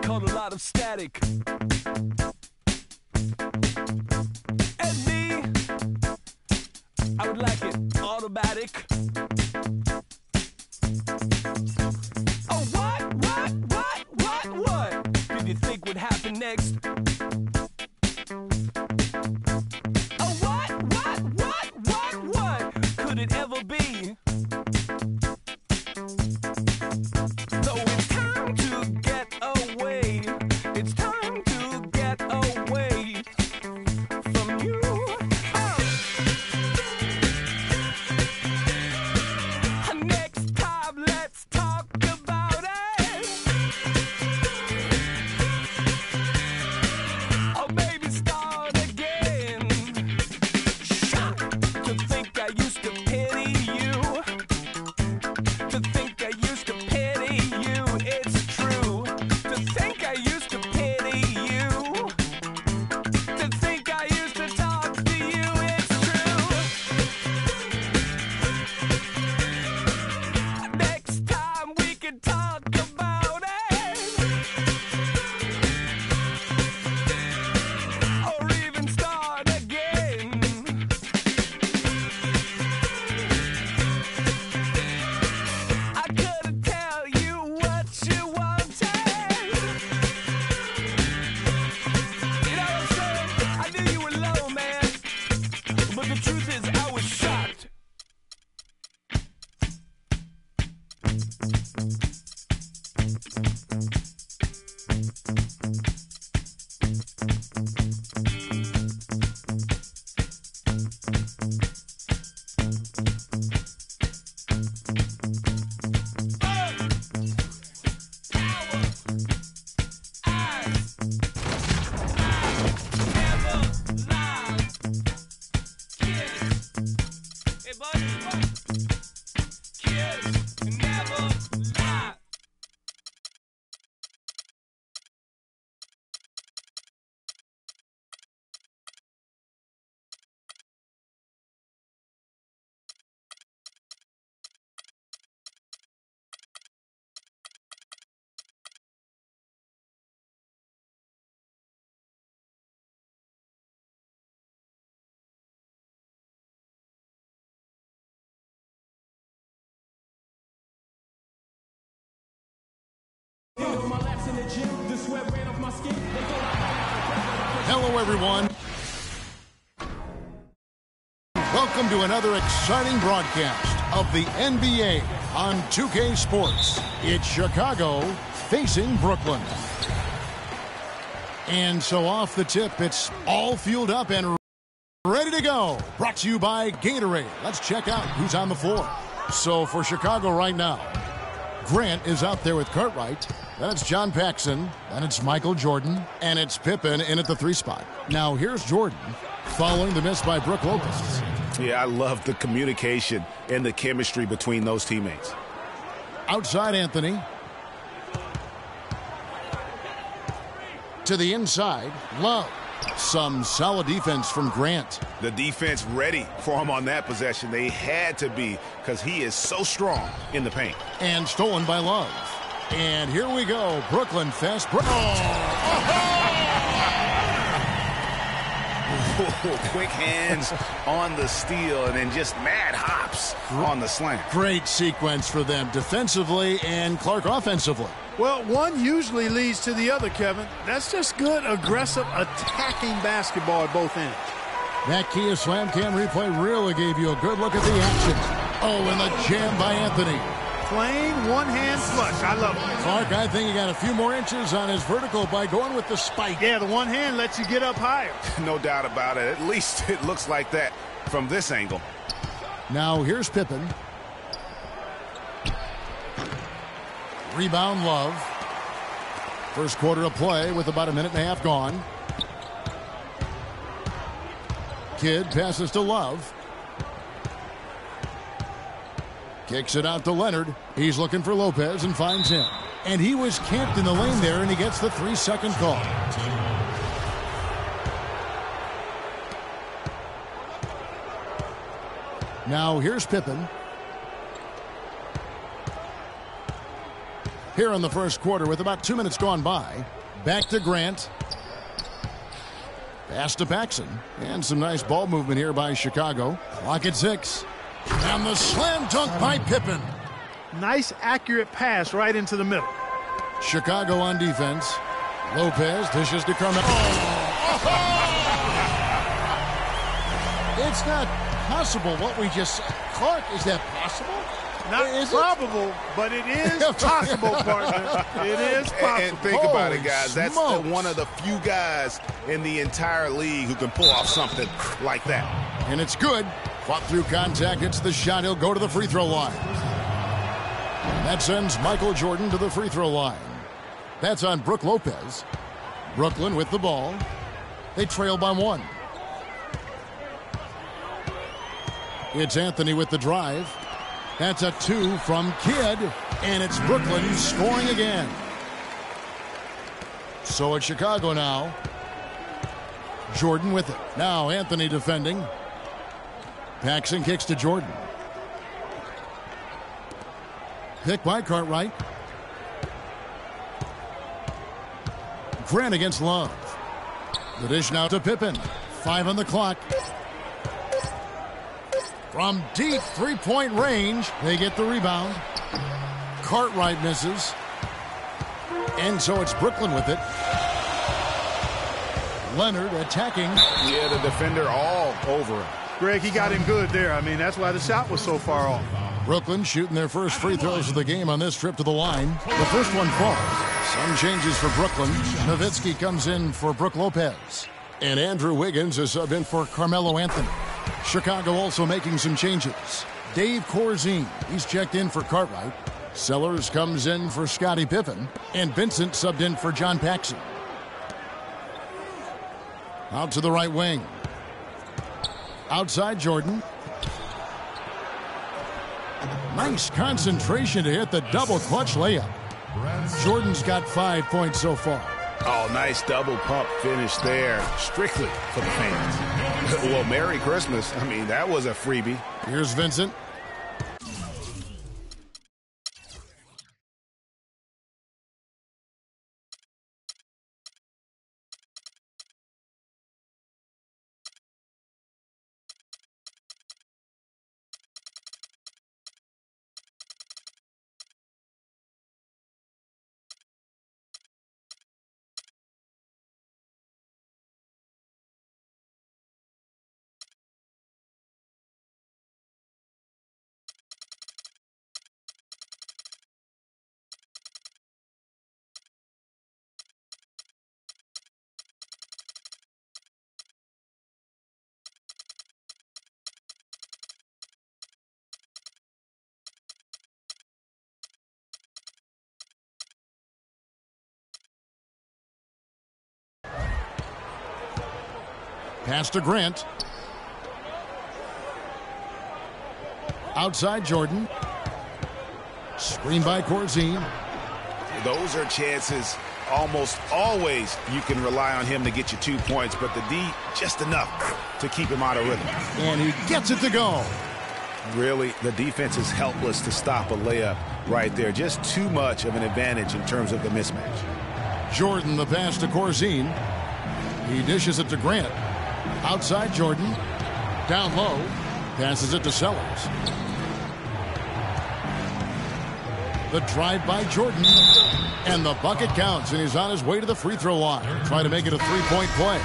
caught a lot of static. And me, I would like it automatic. Oh, what did you think would happen next? Oh, what could it ever be? So it's time to get away. It's time to get away from you. Next time, let's talk about it. Or maybe start again. Shocked to think I used to pity you. To think I used to pity you. It's true. To think I used to pity you. To think I used to talk to you. It's true. Next time we can talk about it. Or even start again. I couldn't tell you what you wanted. You know what I'm saying? I knew you were low, man. But the truth is, I was shocked. Hello, everyone. Welcome to another exciting broadcast of the NBA on 2K Sports. It's Chicago facing Brooklyn. And so off the tip, it's all fueled up and ready to go. Brought to you by Gatorade. Let's check out who's on the floor. So for Chicago right now, Grant is out there with Cartwright. Then it's John Paxson. Then it's Michael Jordan. And it's Pippen in at the 3 spot. Now here's Jordan following the miss by Brook Lopez. Yeah, I love the communication and the chemistry between those teammates. Outside Anthony. To the inside, Love. Some solid defense from Grant. The defense ready for him on that possession. They had to be because he is so strong in the paint. And stolen by Love. And here we go. Brooklyn fast. Quick hands on the steal and then just mad hops on the slam. Great sequence for them defensively and Clark offensively. Well, one usually leads to the other, Kevin. That's just good, aggressive, attacking basketball at both ends. That Kia Slam Cam replay really gave you a good look at the action. Oh, and the jam by Anthony. Plain one-hand flush. I love it. Clark, I think he got a few more inches on his vertical by going with the spike. Yeah, the one hand lets you get up higher. No doubt about it. At least it looks like that from this angle. Now here's Pippen. Rebound Love. First quarter of play with about a minute and a half gone. Kidd passes to Love. Kicks it out to Leonard. He's looking for Lopez and finds him. And he was camped in the lane there, and he gets the 3-second call. Now here's Pippen. here in the first quarter with about 2 minutes gone by. Back to Grant. Pass to Paxson. And some nice ball movement here by Chicago. Clock at 6. And the slam dunk by Pippen. Nice, accurate pass right into the middle. Chicago on defense. Lopez dishes to Carmelo. It's not possible what we just said. Clark, is that possible? Not probable, but it is possible, partner. It is possible. And think about it, guys. Holy That's smokes. one of the few guys in the entire league who can pull off something like that. And it's good. Fought through contact. Hits the shot. He'll go to the free throw line. And that sends Michael Jordan to the free throw line. That's on Brook Lopez. Brooklyn with the ball. They trail by 1. It's Anthony with the drive. That's a 2 from Kidd. And it's Brooklyn scoring again. So it's Chicago now. Jordan with it. Now Anthony defending. Paxson kicks to Jordan. Pick by Cartwright. Grant against Love. The dish now to Pippen. 5 on the clock. From deep three-point range, they get the rebound. Cartwright misses. And so it's Brooklyn with it. Leonard attacking. Yeah, the defender all over him. Greg, he got him good there. I mean, that's why the shot was so far off. Brooklyn shooting their first free throws of the game on this trip to the line. The first one falls. Some changes for Brooklyn. Nowitzki comes in for Brook Lopez. And Andrew Wiggins is subbed in for Carmelo Anthony. Chicago also making some changes. Dave Corzine, he's checked in for Cartwright. Sellers comes in for Scottie Pippen. And Vincent subbed in for John Paxson. Out to the right wing. Outside Jordan. Nice concentration to hit the double clutch layup. Jordan's got 5 points so far. Oh, nice double pump finish there. Strictly for the fans. Well, Merry Christmas. I mean, that was a freebie. Here's Vincent. Pass to Grant. Outside Jordan. Screen by Corzine. Those are chances almost always you can rely on him to get you 2 points, but the D just enough to keep him out of rhythm. And he gets it to go. Really, the defense is helpless to stop a layup right there. Just too much of an advantage in terms of the mismatch. Jordan, the pass to Corzine. He dishes it to Grant. Outside Jordan. Down low. Passes it to Sellers. The drive by Jordan. And the bucket counts, and he's on his way to the free throw line. Trying to make it a three-point play.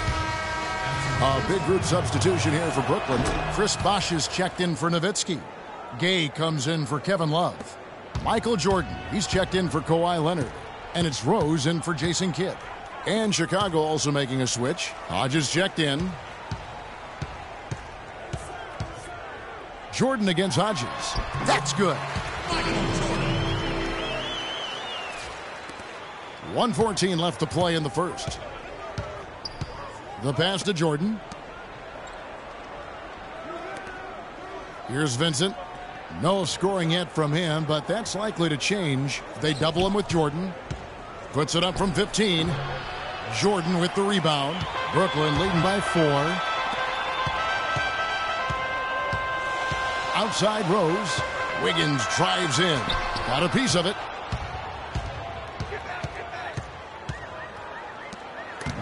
A big group substitution here for Brooklyn. Chris Bosh is checked in for Nowitzki. Gay comes in for Kevin Love. Michael Jordan, he's checked in for Kawhi Leonard. And it's Rose in for Jason Kidd. And Chicago also making a switch. Hodges checked in. Jordan against Hodges. That's good. 1:14 left to play in the first. The pass to Jordan. Here's Vincent. No scoring yet from him, but that's likely to change. They double him with Jordan. Puts it up from 15. Jordan with the rebound. Brooklyn leading by 4. Outside Rose. Wiggins drives in. Got a piece of it.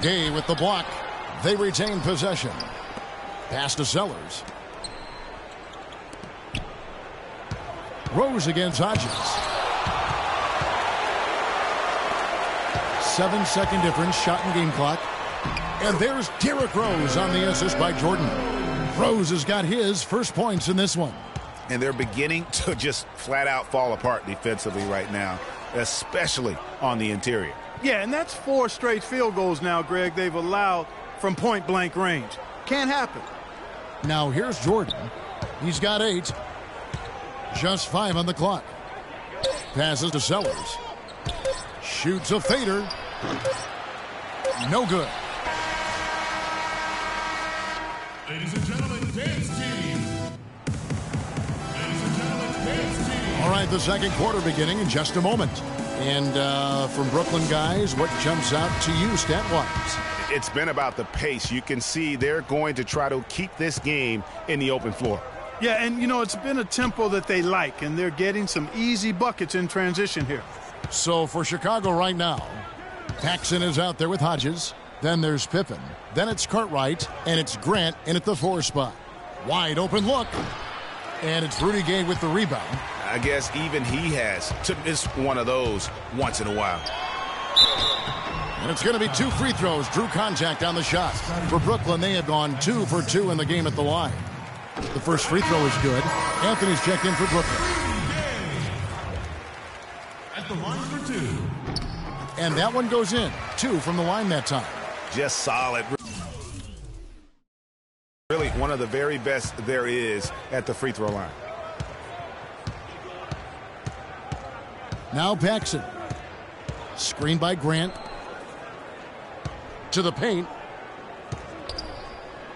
Gay with the block. They retain possession. Pass to Sellers. Rose against Hodges. 7-second difference, shot and game clock. And there's Derrick Rose on the assist by Jordan. Rose has got his first points in this one. And they're beginning to just flat out fall apart defensively right now, especially on the interior. Yeah, and that's 4 straight field goals now, Greg, they've allowed from point-blank range. Can't happen. Now here's Jordan. He's got 8. Just 5 on the clock. Passes to Sellers. Shoots a fader. No good. Ladies and gentlemen, dance team. Ladies and gentlemen, dance team. All right, the second quarter beginning in just a moment. And from Brooklyn guys, what jumps out to you stat-wise? It's been about the pace. You can see they're going to try to keep this game in the open floor. Yeah, and, you know, it's been a tempo that they like, and they're getting some easy buckets in transition here. So for Chicago right now, Paxson is out there with Hodges. Then there's Pippen. Then it's Cartwright, and it's Grant in at the 4 spot. Wide open look. And it's Rudy Gay with the rebound. I guess even he has to miss one of those once in a while. And it's going to be 2 free throws. Drew contact on the shot. For Brooklyn, they have gone 2 for 2 in the game at the line. The first free throw is good. Anthony's checked in for Brooklyn. At the line for 2. And that one goes in. 2 from the line that time. Just solid. Really one of the very best there is at the free throw line. Now Paxson. Screen by Grant. To the paint.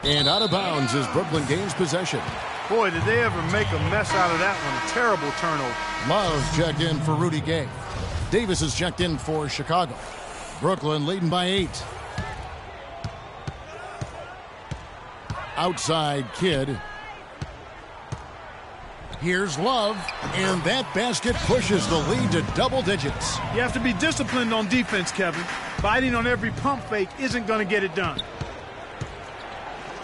And out of bounds as Brooklyn gains possession. Boy, did they ever make a mess out of that one. A terrible turnover. Love checked in for Rudy Gay. Davis is checked in for Chicago. Brooklyn leading by 8. Outside Kidd. Here's Love, and that basket pushes the lead to double digits. You have to be disciplined on defense, Kevin. Biting on every pump fake isn't going to get it done.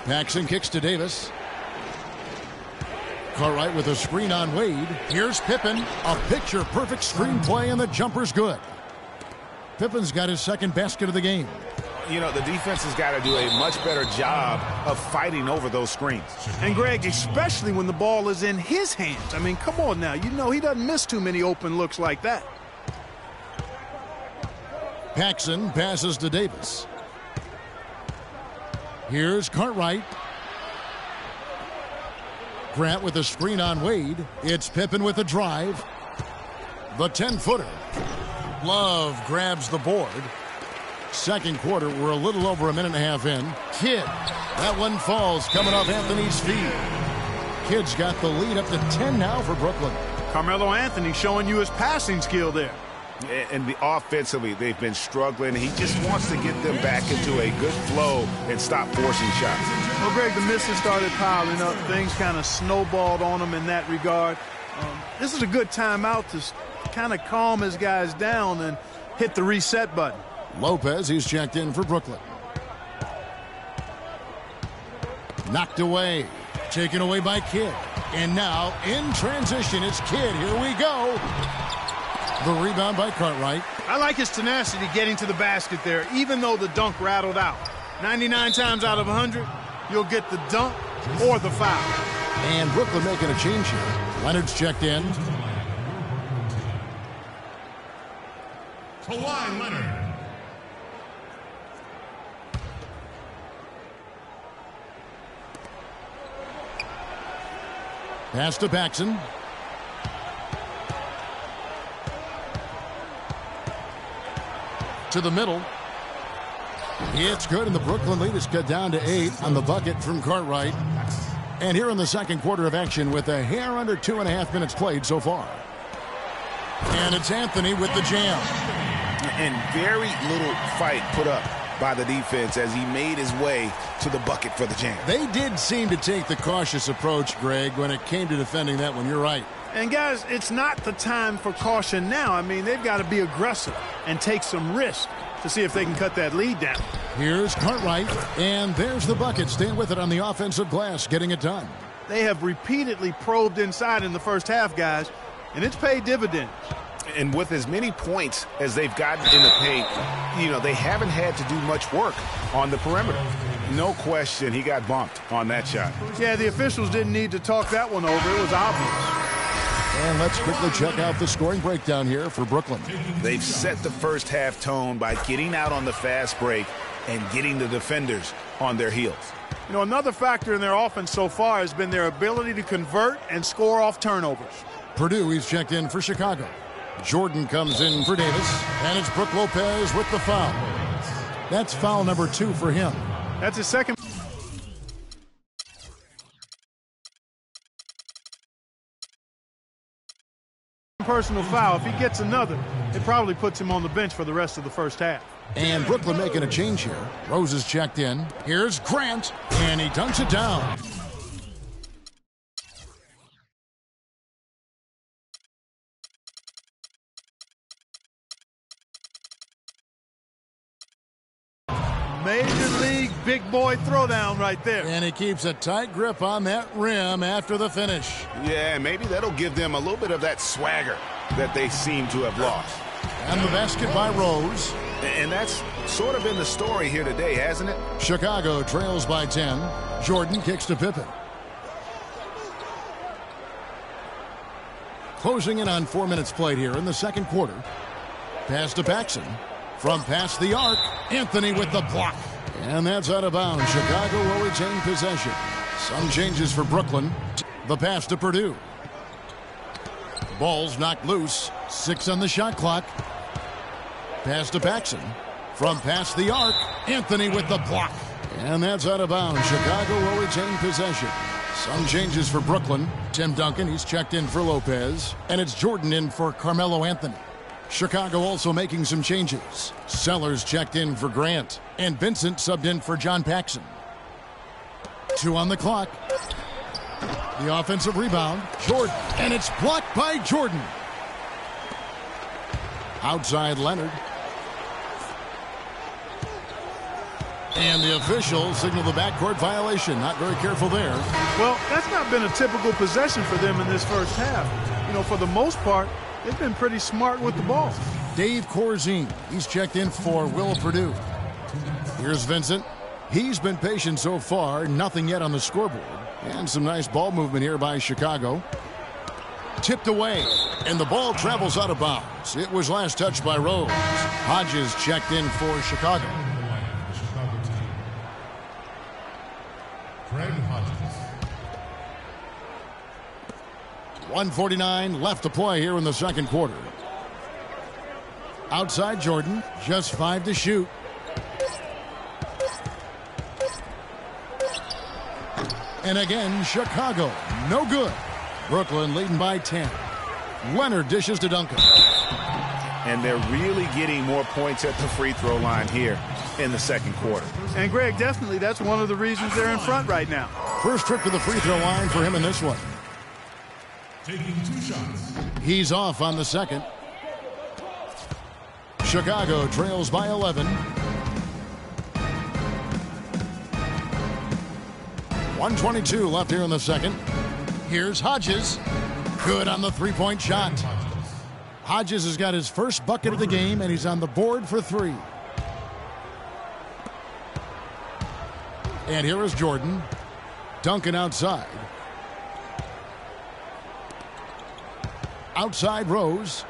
Paxson kicks to Davis. Cartwright with a screen on Wade. Here's Pippen. A picture-perfect screen play, and the jumper's good. Pippen's got his second basket of the game. You know, the defense has got to do a much better job of fighting over those screens. And, Greg, especially when the ball is in his hands. I mean, come on now. You know he doesn't miss too many open looks like that. Paxson passes to Davis. Here's Cartwright. Grant with a screen on Wade. It's Pippen with a drive. The 10-footer. Love grabs the board. Second quarter, we're a little over a minute and a half in. Kidd. That one falls coming off Anthony's feet. Kidd's got the lead up to 10 now for Brooklyn. Carmelo Anthony showing you his passing skill there. And offensively, they've been struggling. He just wants to get them back into a good flow and stop forcing shots. Well, Greg, the misses started piling up. Things kind of snowballed on him in that regard. This is a good timeout to kind of calm his guys down and hit the reset button. Lopez, he's checked in for Brooklyn. Knocked away. Taken away by Kidd. And now, in transition, it's Kidd. Here we go. The rebound by Cartwright. I like his tenacity getting to the basket there, even though the dunk rattled out. 99 times out of 100, you'll get the dunk or the foul. And Brooklyn making a change here. Leonard's checked in. Kawhi Leonard. Pass to Paxson. To the middle. It's good, and the Brooklyn lead is cut down to 8 on the bucket from Cartwright. And here in the second quarter of action with a hair under 2.5 minutes played so far. And it's Anthony with the jam. And very little fight put up by the defense as he made his way to the bucket for the jam. They did seem to take the cautious approach, Greg, when it came to defending that one. You're right. And, guys, it's not the time for caution now. I mean, they've got to be aggressive and take some risk to see if they can cut that lead down. Here's Cartwright, and there's the bucket. Staying with it on the offensive glass, getting it done. They have repeatedly probed inside in the first half, guys, and it's paid dividends. And with as many points as they've gotten in the paint, you know, they haven't had to do much work on the perimeter. No question he got bumped on that shot. Yeah, the officials didn't need to talk that one over. It was obvious. And let's quickly check out the scoring breakdown here for Brooklyn. They've set the first half tone by getting out on the fast break and getting the defenders on their heels. You know, another factor in their offense so far has been their ability to convert and score off turnovers. Purdue, he's checked in for Chicago. Jordan comes in for Davis, and it's Brook Lopez with the foul. That's foul number 2 for him. That's his second personal foul. If he gets another, it probably puts him on the bench for the rest of the first half. And Brooklyn making a change here. Rose is checked in. Here's Grant, and he dunks it down. Major league big boy throwdown right there. And he keeps a tight grip on that rim after the finish. Yeah, maybe that'll give them a little bit of that swagger that they seem to have lost. And the basket by Rose. And that's sort of been the story here today, hasn't it? Chicago trails by 10. Jordan kicks to Pippen. Closing in on 4 minutes played here in the second quarter. Pass to Paxson. From past the arc, Anthony with the block. And that's out of bounds. Chicago will retain possession. Some changes for Brooklyn. The pass to Purdue. Ball's knocked loose. 6 on the shot clock. Pass to Paxson. From past the arc, Anthony with the block. And that's out of bounds. Chicago will retain possession. Some changes for Brooklyn. Tim Duncan, he's checked in for Lopez. And it's Jordan in for Carmelo Anthony. Chicago also making some changes. Sellers checked in for Grant. And Vincent subbed in for John Paxson. 2 on the clock. The offensive rebound. Jordan. And it's blocked by Jordan. Outside Leonard. And the officials signal the backcourt violation. Not very careful there. Well, that's not been a typical possession for them in this first half. You know, for the most part, they've been pretty smart with the ball. Dave Corzine, he's checked in for Will Purdue. Here's Vincent. He's been patient so far. Nothing yet on the scoreboard. And some nice ball movement here by Chicago. Tipped away, and the ball travels out of bounds. It was last touched by Rose. Hodges checked in for Chicago. Greg Hodges. 1:49 left to play here in the second quarter. Outside Jordan, just 5 to shoot. And again, Chicago, no good. Brooklyn leading by 10. Leonard dishes to Duncan. And they're really getting more points at the free throw line here in the second quarter. And Greg, definitely that's one of the reasons they're in front right now. First trip to the free throw line for him in this one. Taking 2 shots. He's off on the second. Chicago trails by 11. 1:22 left here in the second. Here's Hodges. Good on the three-point shot. Hodges has got his first bucket of the game, and he's on the board for 3. And here is Jordan. Duncan outside. Outside Rose.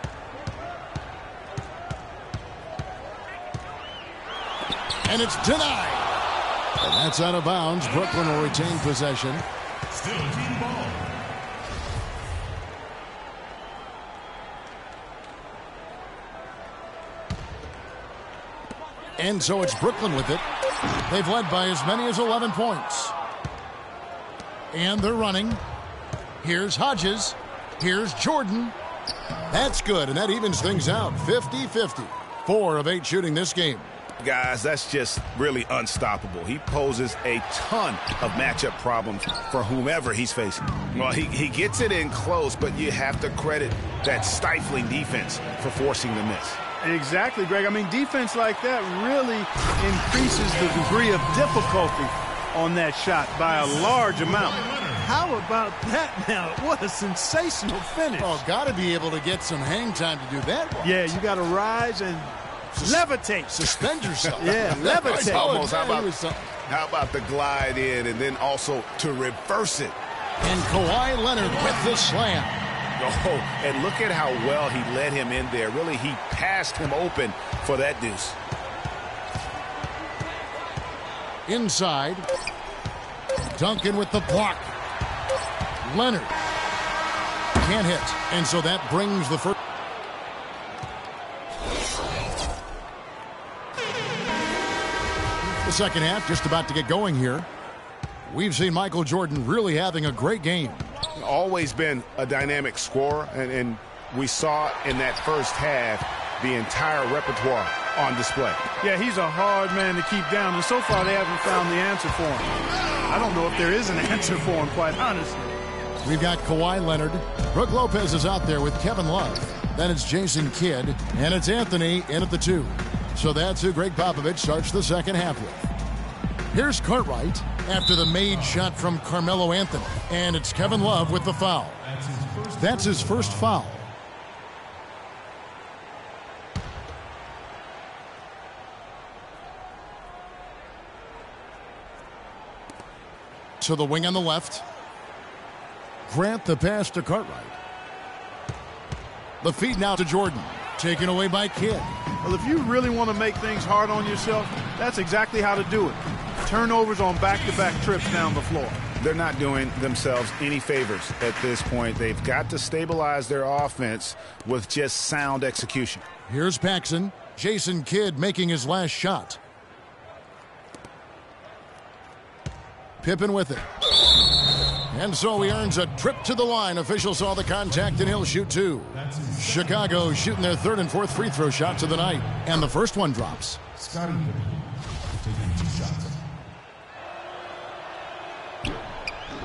And it's denied. And that's out of bounds. Brooklyn will retain possession. Still team ball. And so it's Brooklyn with it. They've led by as many as 11 points. And they're running. Here's Hodges. Here's Jordan. That's good, and that evens things out. 50-50. 4 of 8 shooting this game. Guys, that's just really unstoppable. He poses a ton of matchup problems for whomever he's facing. Well, he gets it in close, but you have to credit that stifling defense for forcing the miss. Exactly, Greg. I mean, defense like that really increases the degree of difficulty on that shot by a large amount. How about that now? What a sensational finish. Oh, got to be able to get some hang time to do that one. Yeah, you got to rise and levitate. Suspend yourself. Yeah, levitate. Almost. How about the glide in and then also to reverse it? And Kawhi Leonard with the slam. Oh, and look at how well he led him in there. Really, he passed him open for that deuce. Inside. Duncan with the block. Leonard can't hit. And so that brings the first. The second half just about to get going here. We've seen Michael Jordan really having a great game. Always been a dynamic scorer, and we saw in that first half the entire repertoire on display. Yeah, he's a hard man to keep down, and so far they haven't found the answer for him. I don't know if there is an answer for him, quite honestly. We've got Kawhi Leonard. Brooke Lopez is out there with Kevin Love. Then it's Jason Kidd, and it's Anthony in at the 2. So that's who Greg Popovich starts the second half with. Here's Cartwright after the made shot from Carmelo Anthony. And it's Kevin Love with the foul. That's his first foul. To the wing on the left. Grant the pass to Cartwright. The feed now to Jordan. Taken away by Kidd. Well, if you really want to make things hard on yourself, that's exactly how to do it. Turnovers on back-to-back trips down the floor. They're not doing themselves any favors at this point. They've got to stabilize their offense with just sound execution. Here's Paxson. Jason Kidd making his last shot. Pippen with it. And so he earns a trip to the line. Officials saw the contact, and he'll shoot 2. Chicago shooting their third and fourth free throw shots of the night. And the first one drops. Scotty taking 2 shots.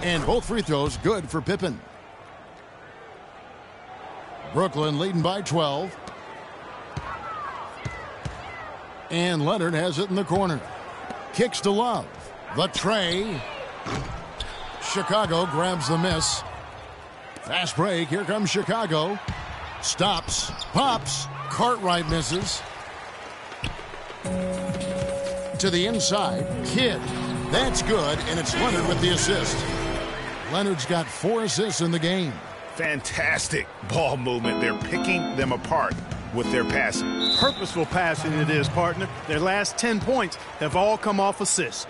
And both free throws good for Pippen. Brooklyn leading by 12. And Leonard has it in the corner. Kicks to Love. The tray. Chicago grabs the miss. Fast break. Here comes Chicago. Stops. Pops. Cartwright misses. To the inside. Kidd. That's good, and it's Leonard with the assist. Leonard's got 4 assists in the game. Fantastic ball movement. They're picking them apart with their passing. Purposeful passing it is, partner. Their last 10 points have all come off assists.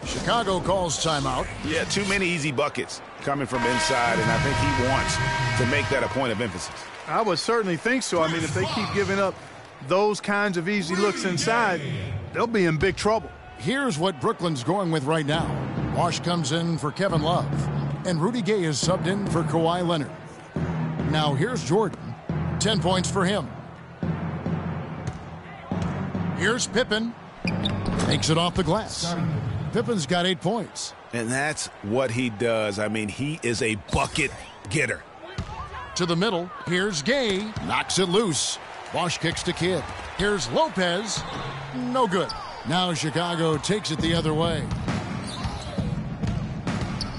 Chicago calls timeout. Yeah, too many easy buckets coming from inside, and I think he wants to make that a point of emphasis. I would certainly think so. I mean, if they keep giving up those kinds of easy looks inside, they'll be in big trouble. Here's what Brooklyn's going with right now. Wash comes in for Kevin Love, and Rudy Gay is subbed in for Kawhi Leonard. Now here's Jordan. 10 points for him. Here's Pippen. Takes it off the glass. Pippen's got 8 points. And that's what he does. I mean, he is a bucket getter. To the middle. Here's Gay. Knocks it loose. Wash kicks to Kidd. Here's Lopez. No good. Now Chicago takes it the other way.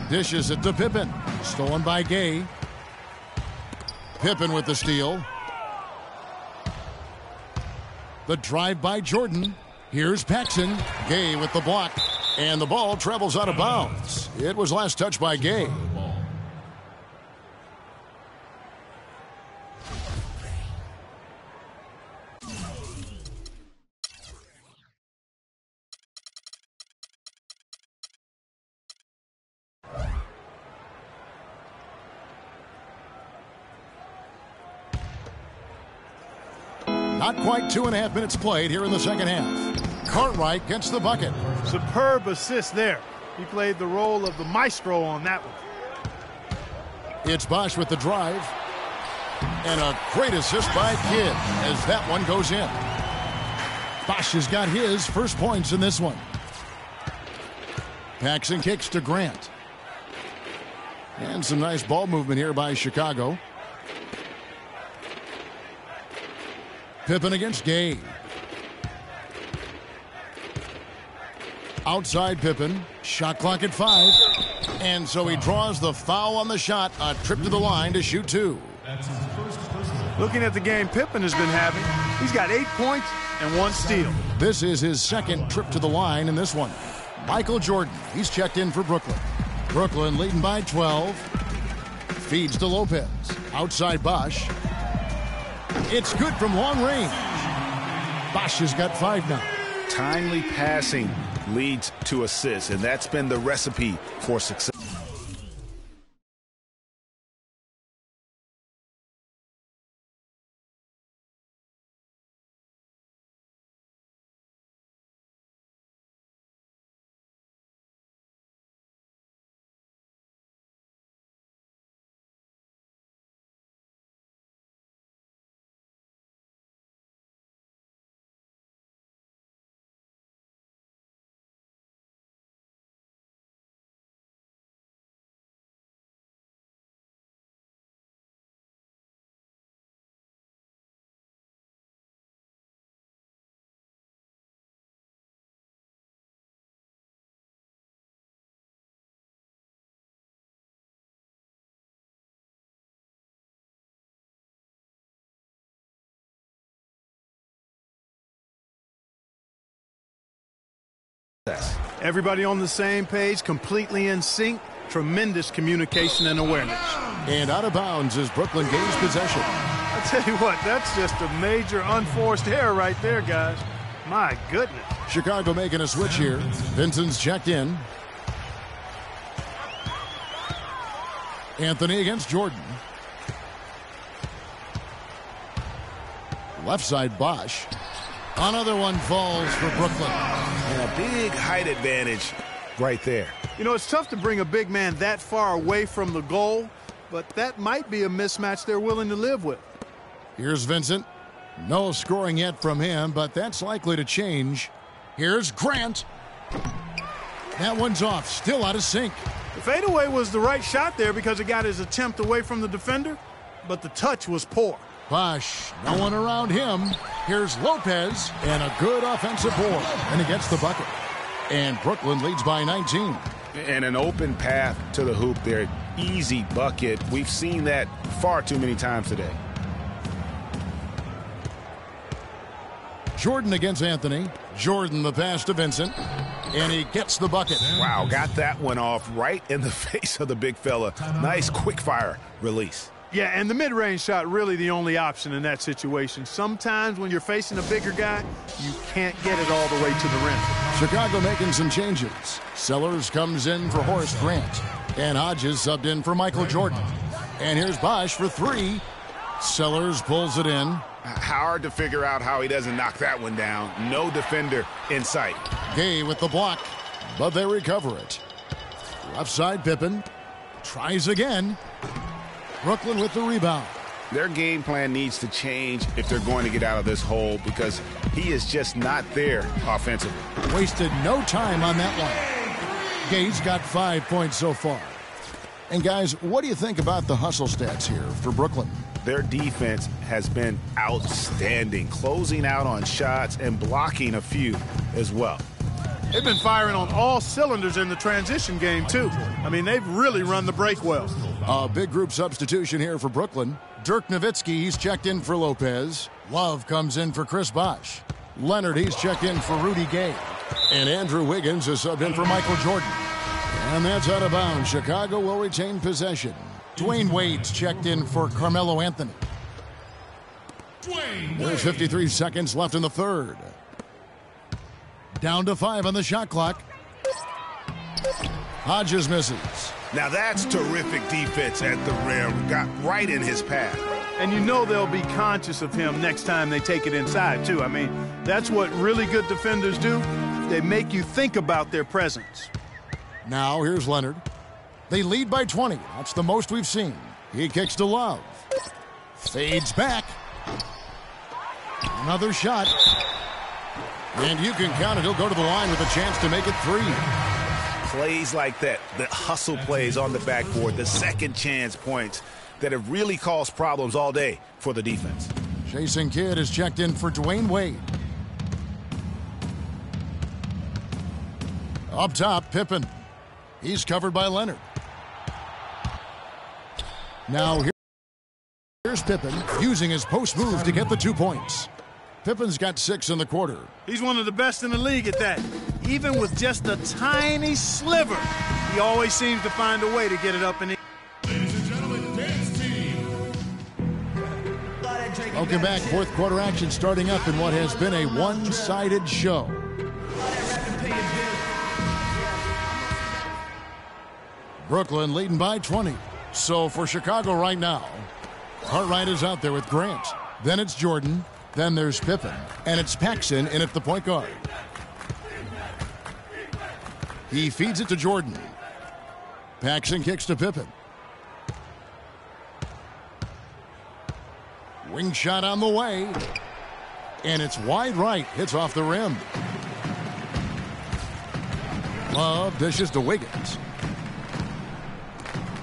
Dishes it to Pippen. Stolen by Gay. Pippen with the steal. The drive by Jordan. Here's Paxson. Gay with the block. And the ball travels out of bounds. It was last touched by Gay. Not quite 2.5 minutes played here in the second half. Cartwright gets the bucket. Superb assist there. He played the role of the maestro on that one. It's Bosh with the drive. And a great assist by Kidd as that one goes in. Bosh has got his first points in this one. Paxson kicks to Grant. And some nice ball movement here by Chicago. Pippen against Gay. Outside Pippen. Shot clock at 5. And so he draws the foul on the shot. A trip to the line to shoot 2. Looking at the game Pippen has been having, he's got 8 points and 1 steal. This is his second trip to the line in this one. Michael Jordan, he's checked in for Brooklyn. Brooklyn leading by 12. Feeds to Lopez. Outside Bosch. It's good from long range. Bosch has got 5 now. Timely passing leads to assists, and that's been the recipe for success. Everybody on the same page, completely in sync. Tremendous communication and awareness. And out of bounds is Brooklyn gains possession. I tell you what, that's just a major unforced error right there, guys. My goodness. Chicago making a switch here. Vincent's checked in. Anthony against Jordan. Left side Bosch. Another one falls for Brooklyn. And a big height advantage right there. You know, it's tough to bring a big man that far away from the goal, but that might be a mismatch they're willing to live with. Here's Vincent. No scoring yet from him, but that's likely to change. Here's Grant. That one's off, still out of sync. The fadeaway was the right shot there because it got his attempt away from the defender, but the touch was poor. Bosch, no one around him. Here's Lopez, and a good offensive board, and he gets the bucket. And Brooklyn leads by 19. And an open path to the hoop there. Easy bucket. We've seen that far too many times today. Jordan against Anthony. Jordan the pass to Vincent, and he gets the bucket. Wow, got that one off right in the face of the big fella. Nice quick fire release. Yeah, and the mid-range shot really the only option in that situation. Sometimes when you're facing a bigger guy, you can't get it all the way to the rim. Chicago making some changes. Sellers comes in for Horace Grant, and Hodges subbed in for Michael Jordan. And here's Bosch for 3. Sellers pulls it in. Hard to figure out how he doesn't knock that one down. No defender in sight. Gay with the block, but they recover it. Left side Pippen tries again. Brooklyn with the rebound. Their game plan needs to change if they're going to get out of this hole because he is just not there offensively. Wasted no time on that one. Gay's got 5 points so far. And guys, what do you think about the hustle stats here for Brooklyn? Their defense has been outstanding, closing out on shots and blocking a few as well. They've been firing on all cylinders in the transition game, too. I mean, they've really run the break well. A big group substitution here for Brooklyn. Dirk Nowitzki, he's checked in for Lopez. Love comes in for Chris Bosch. Leonard, he's checked in for Rudy Gay. And Andrew Wiggins is subbed in for Michael Jordan. And that's out of bounds. Chicago will retain possession. Dwayne Wade's checked in for Carmelo Anthony. There's 53 seconds left in the third. Down to 5 on the shot clock. Hodges misses. Now that's terrific defense at the rim. Got right in his path. And you know they'll be conscious of him next time they take it inside, too. I mean, that's what really good defenders do. They make you think about their presence. Now here's Leonard. They lead by 20. That's the most we've seen. He kicks to Love. Fades back. Another shot. And you can count it. He'll go to the line with a chance to make it 3. plays like that, the hustle plays on the backboard, the second chance points that have really caused problems all day for the defense. Jason Kidd is checked in for Dwayne Wade. Up top, Pippen. He's covered by Leonard. Now here's Pippen using his post move to get the 2 points. Pippen's got 6 in the quarter. He's one of the best in the league at that. Even with just a tiny sliver, he always seems to find a way to get it up in the... Ladies and gentlemen, dance team. Welcome back. Fourth quarter action starting up in what has been a one-sided show. Brooklyn leading by 20. So for Chicago right now, Cartwright is out there with Grant. Then it's Jordan. Then there's Pippen. And it's Paxson in at the point guard. He feeds it to Jordan. Paxson kicks to Pippen. Wing shot on the way. And it's wide right. Hits off the rim. Love dishes to Wiggins.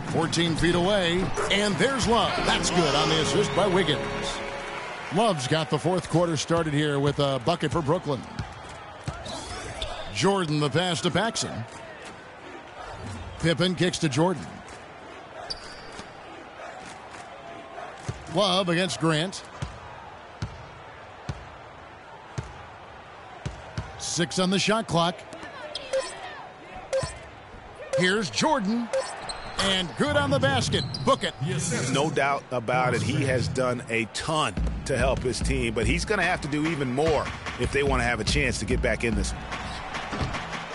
14 feet away. And there's Love. That's good on the assist by Wiggins. Love's got the fourth quarter started here with a bucket for Brooklyn. Jordan the pass to Paxson. Pippen kicks to Jordan. Love against Grant. 6 on the shot clock. Here's Jordan. And good on the basket. Book it. There's no doubt about it. He has done a ton to help his team, but he's going to have to do even more if they want to have a chance to get back in this.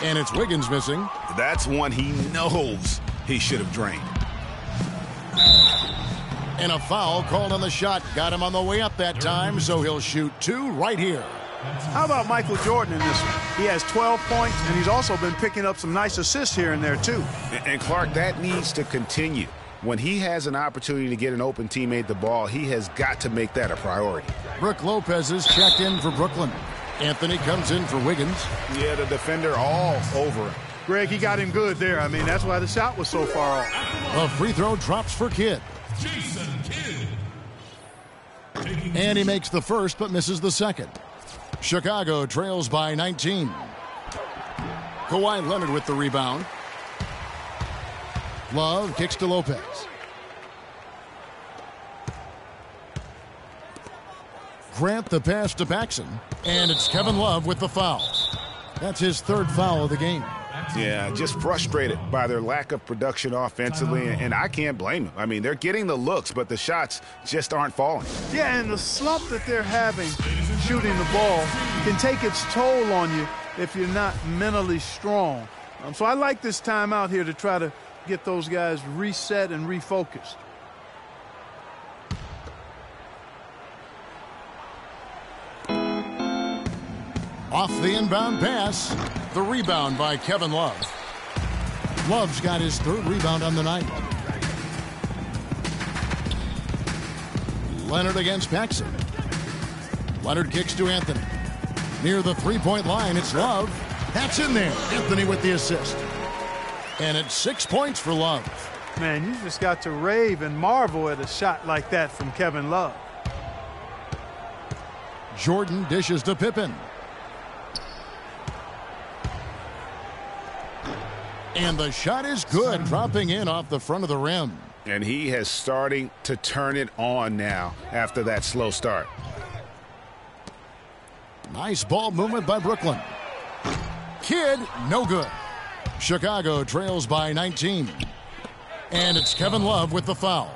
And it's Wiggins missing. That's one he knows he should have drained. And a foul called on the shot. Got him on the way up that time, so he'll shoot 2 right here. How about Michael Jordan in this one? He has 12 points, and he's also been picking up some nice assists here and there, too. And Clark, that needs to continue. When he has an opportunity to get an open teammate the ball, he has got to make that a priority. Brooke Lopez is checked in for Brooklyn. Anthony comes in for Wiggins. Yeah, the defender all over him. Greg, he got him good there. I mean, that's why the shot was so far off. A free throw drops for Kidd. Jason Kidd. And he makes the first but misses the second. Chicago trails by 19. Kawhi Leonard with the rebound. Love kicks to Lopez. Grant the pass to Paxson. And it's Kevin Love with the foul. That's his third foul of the game. Yeah, just frustrated by their lack of production offensively, and I can't blame them. I mean, they're getting the looks, but the shots just aren't falling. Yeah, and the slump that they're having shooting the ball can take its toll on you if you're not mentally strong. So I like this timeout here to try to get those guys reset and refocused. Off the inbound pass. The rebound by Kevin Love. Love's got his third rebound on the night. Leonard against Paxson. Leonard kicks to Anthony. Near the three-point line, it's Love. That's in there. Anthony with the assist. And it's 6 points for Love. Man, you just got to rave and marvel at a shot like that from Kevin Love. Jordan dishes to Pippen. And the shot is good, dropping in off the front of the rim. And he is starting to turn it on now after that slow start. Nice ball movement by Brooklyn. Kidd, no good. Chicago trails by 19. And it's Kevin Love with the foul.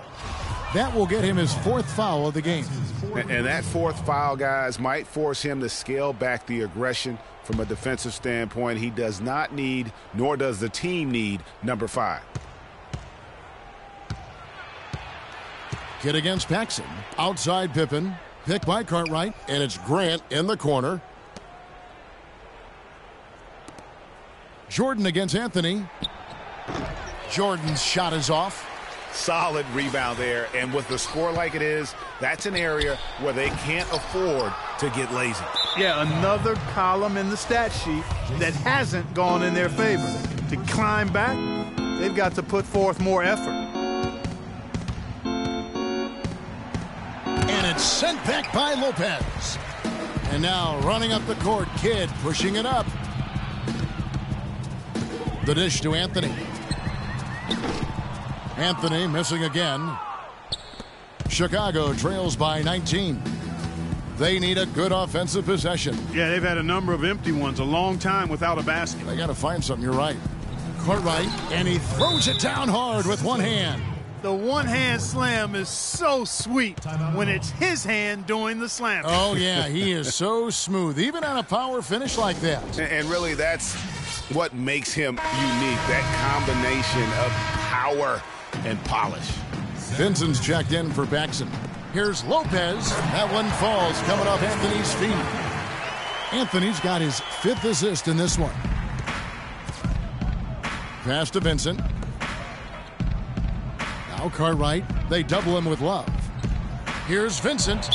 That will get him his fourth foul of the game. And that fourth foul, guys, might force him to scale back the aggression from a defensive standpoint. He does not need, nor does the team need, number 5. Kidd against Paxson. Outside Pippen. Picked by Cartwright. And it's Grant in the corner. Jordan against Anthony. Jordan's shot is off. Solid rebound there. And with the score like it is, that's an area where they can't afford to get lazy. Yeah, another column in the stat sheet that hasn't gone in their favor. To climb back, they've got to put forth more effort. And it's sent back by Lopez. And now running up the court, Kidd pushing it up. The dish to Anthony. Anthony missing again. Chicago trails by 19. They need a good offensive possession. Yeah, they've had a number of empty ones, a long time without a basket. They got to find something, you're right. Cartwright, and he throws it down hard with one hand. The one-hand slam is so sweet when it's his hand doing the slam. Oh, yeah, he is so smooth, even on a power finish like that. And really, that's what makes him unique, that combination of power and polish. Vincent's checked in for Paxson. Here's Lopez. That one falls coming off Anthony's feet. Anthony's got his 5th assist in this one. Pass to Vincent. Now Cartwright. They double him with Love. Here's Vincent.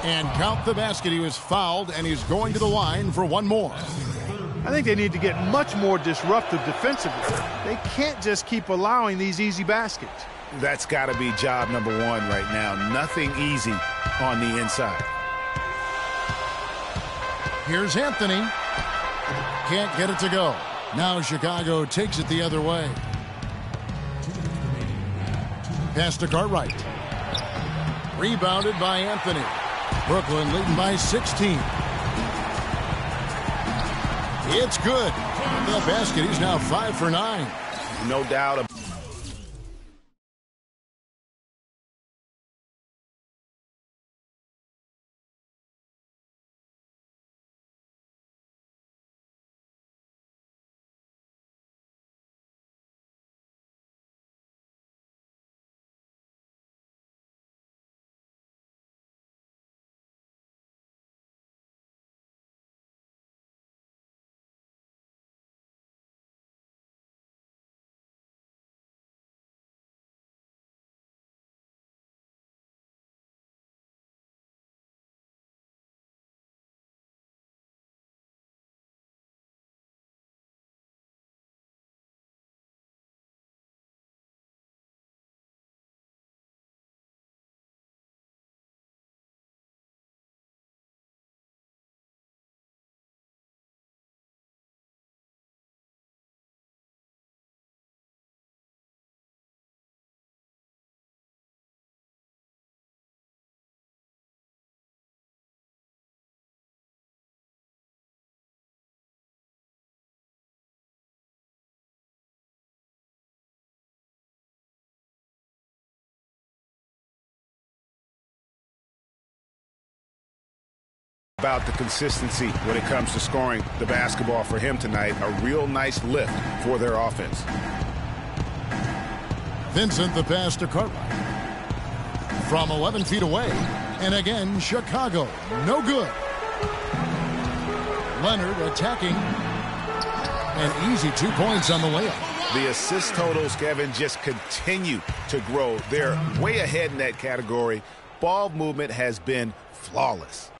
And count the basket. He was fouled, and he's going to the line for one more. I think they need to get much more disruptive defensively. They can't just keep allowing these easy baskets. That's got to be job number one right now. Nothing easy on the inside. Here's Anthony. Can't get it to go. Now Chicago takes it the other way. Pass to Cartwright. Rebounded by Anthony. Brooklyn leading by 16. It's good. The basket, he's now 5 for 9. No doubt about it. About the consistency when it comes to scoring the basketball for him tonight. A real nice lift for their offense. Vincent, the pass to Cartwright. From 11 feet away. And again, Chicago. No good. Leonard attacking. And easy 2 points on the layup. The assist totals, Kevin, just continue to grow. They're way ahead in that category. Ball movement has been flawless.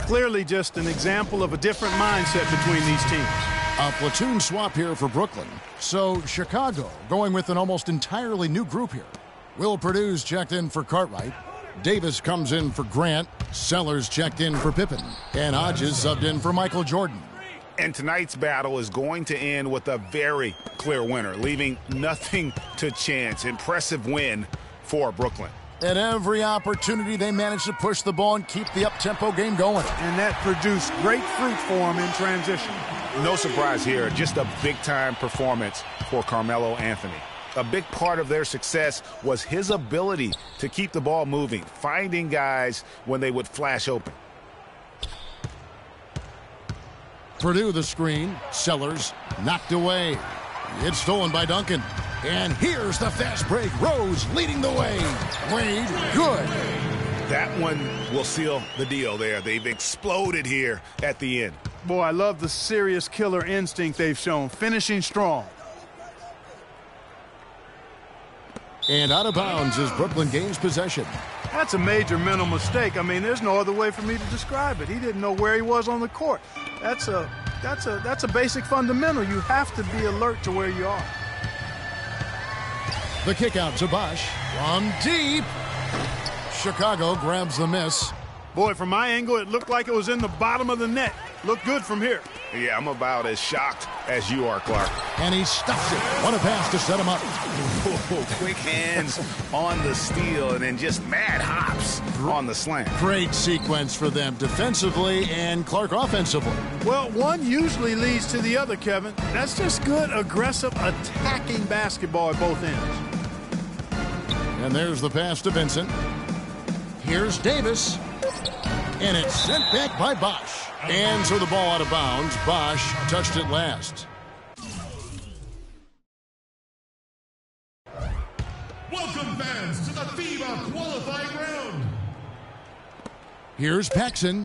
Clearly just an example of a different mindset between these teams. A platoon swap here for Brooklyn. So Chicago going with an almost entirely new group here. Will Purdue's checked in for Cartwright. Davis comes in for Grant. Sellers checked in for Pippen. And Hodges subbed in for Michael Jordan. And tonight's battle is going to end with a very clear winner, leaving nothing to chance. Impressive win for Brooklyn. At every opportunity, they managed to push the ball and keep the up-tempo game going. And that produced great fruit for them in transition. No surprise here, just a big-time performance for Carmelo Anthony. A big part of their success was his ability to keep the ball moving, finding guys when they would flash open. Purdue the screen. Sellers knocked away. It's stolen by Duncan. And here's the fast break. Rose leading the way. Wade, good. That one will seal the deal there. They've exploded here at the end. Boy, I love the serious killer instinct they've shown, finishing strong. And out of bounds as Brooklyn gains possession. That's a major mental mistake. I mean, there's no other way for me to describe it. He didn't know where he was on the court. That's a basic fundamental. You have to be alert to where you are. The kick out to Bosch from deep. Chicago grabs the miss. Boy, from my angle, it looked like it was in the bottom of the net. Looked good from here. Yeah, I'm about as shocked as you are, Clark. And he stuffs it. What a pass to set him up. Quick hands on the steal and then just mad hops on the slam. Great sequence for them defensively and Clark offensively. Well, one usually leads to the other, Kevin. That's just good, aggressive, attacking basketball at both ends. And there's the pass to Vincent. Here's Davis. And it's sent back by Bosch. And so the ball out of bounds. Bosch touched it last. Welcome, fans, to the FIBA qualifying round. Here's Paxson.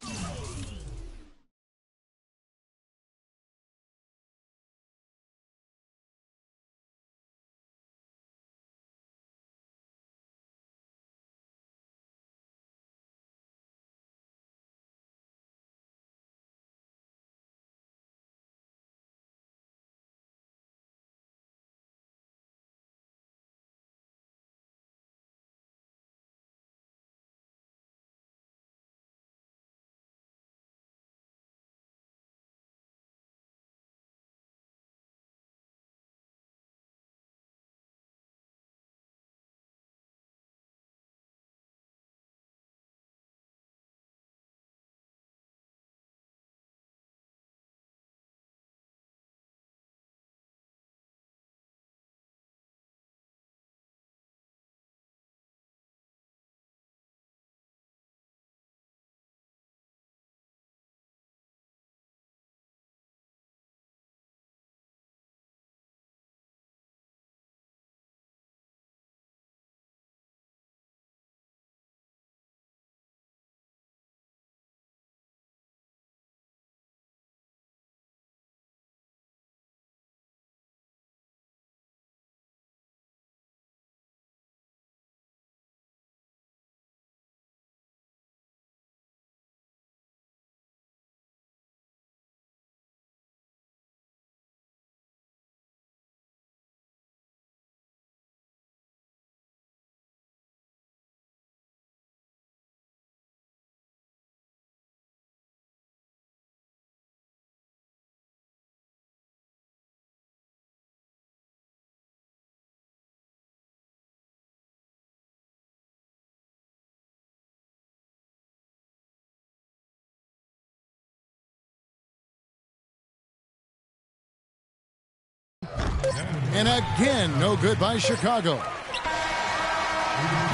And again, no good by Chicago.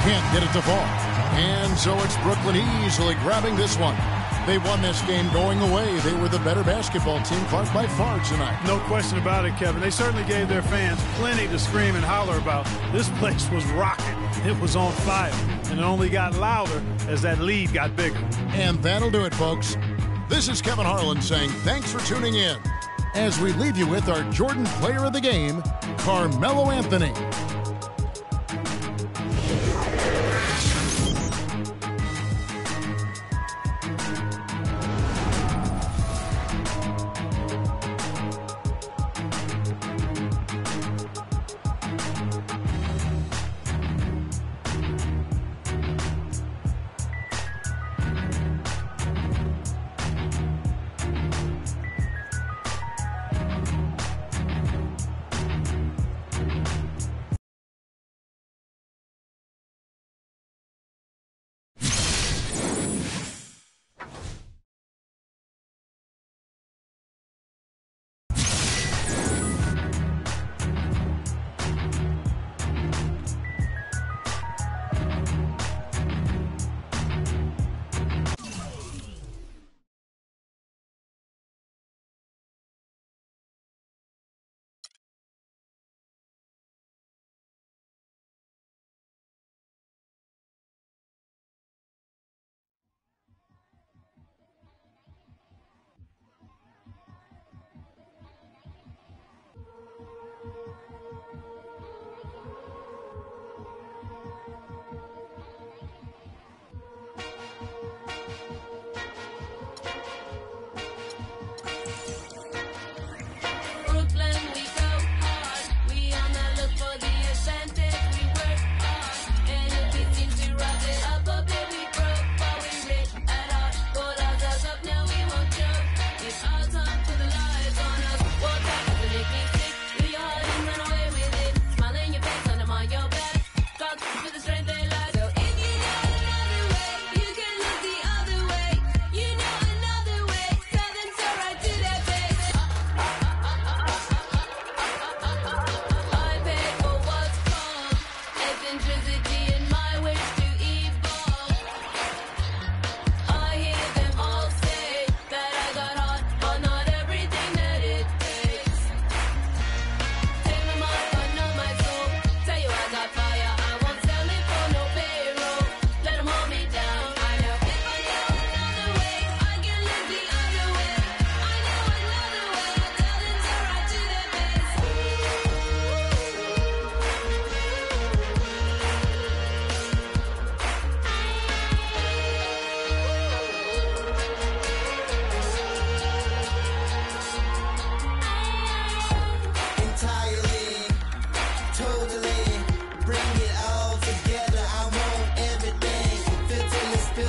Can't get it to fall. And so it's Brooklyn easily grabbing this one. They won this game going away. They were the better basketball team, Clark, by far tonight. No question about it, Kevin. They certainly gave their fans plenty to scream and holler about. This place was rocking. It was on fire. And it only got louder as that lead got bigger. And that'll do it, folks. This is Kevin Harlan saying thanks for tuning in as we leave you with our Jordan Player of the Game, Carmelo Anthony.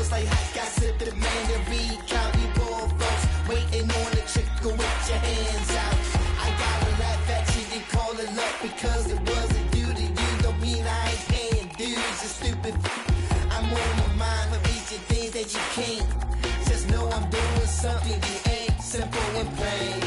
Just like hot gossip, the man to read, copy poor folks, waiting on the trickle with your hands out. I gotta laugh at you and call it luck because it wasn't due to you. Don't mean I ain't paying dues, you stupid. I'm on my mind for reaching things that you can't. Just know I'm doing something you ain't. Simple and plain.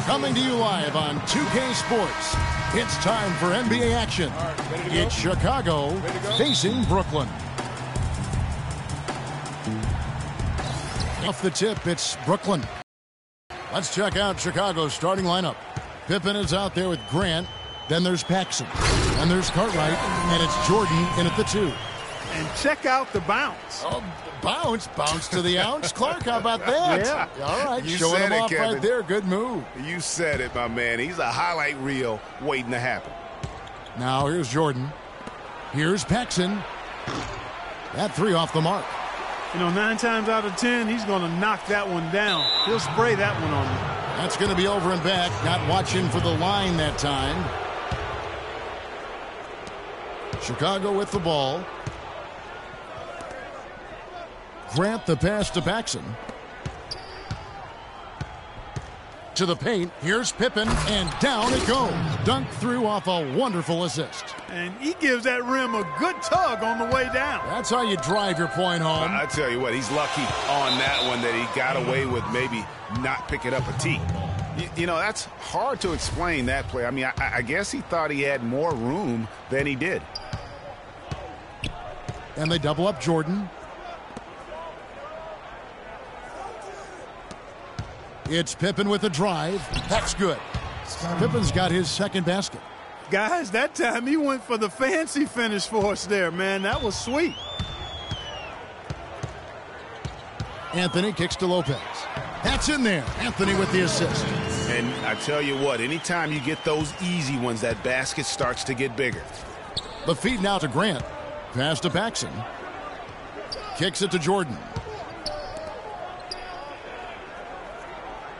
Coming to you live on 2K Sports, it's time for NBA action. It's Chicago facing Brooklyn. Off the tip, it's Brooklyn. Let's check out Chicago's starting lineup. Pippen is out there with Grant. Then there's Paxson. And there's Cartwright. And it's Jordan in at the 2. And check out the bounce. Oh, bounce to the ounce. Clark, how about that? Yeah. All right, You showing said him it, off Kevin. right there. Good move. You said it, my man. He's a highlight reel waiting to happen. Now here's Jordan. Here's Paxson. That 3 off the mark. You know, 9 times out of 10, he's going to knock that one down. He'll spray that one on you. That's going to be over and back. Not watching for the line that time. Chicago with the ball. Grant the pass to Paxson. To the paint. Here's Pippen, and down it goes. Dunked through off a wonderful assist. And he gives that rim a good tug on the way down. That's how you drive your point home. I tell you what, he's lucky on that one that he got away with maybe not picking up a tee. You know, that's hard to explain that play. I mean, I guess he thought he had more room than he did. And they double up Jordan. It's Pippen with a drive. That's good. Pippen's got his second basket. Guys, that time he went for the fancy finish for us there, man. That was sweet. Anthony kicks to Lopez. That's in there. Anthony with the assist. And I tell you what, anytime you get those easy ones, that basket starts to get bigger. The feed now to Grant. Pass to Paxson. Kicks it to Jordan.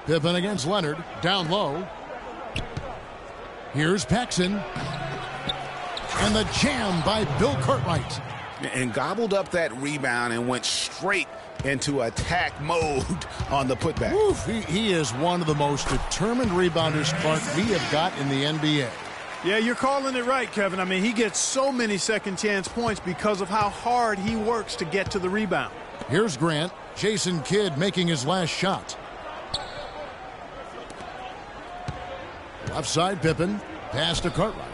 Pippen against Leonard. Down low. Here's Paxson. And the jam by Bill Cartwright. And gobbled up that rebound and went straight into attack mode on the putback. Oof, he is one of the most determined rebounders, Clark, we have got in the NBA. Yeah, you're calling it right, Kevin. I mean, he gets so many second chance points because of how hard he works to get to the rebound. Here's Grant. Jason Kidd making his last shot. Left side, Pippen. Pass to Cartwright.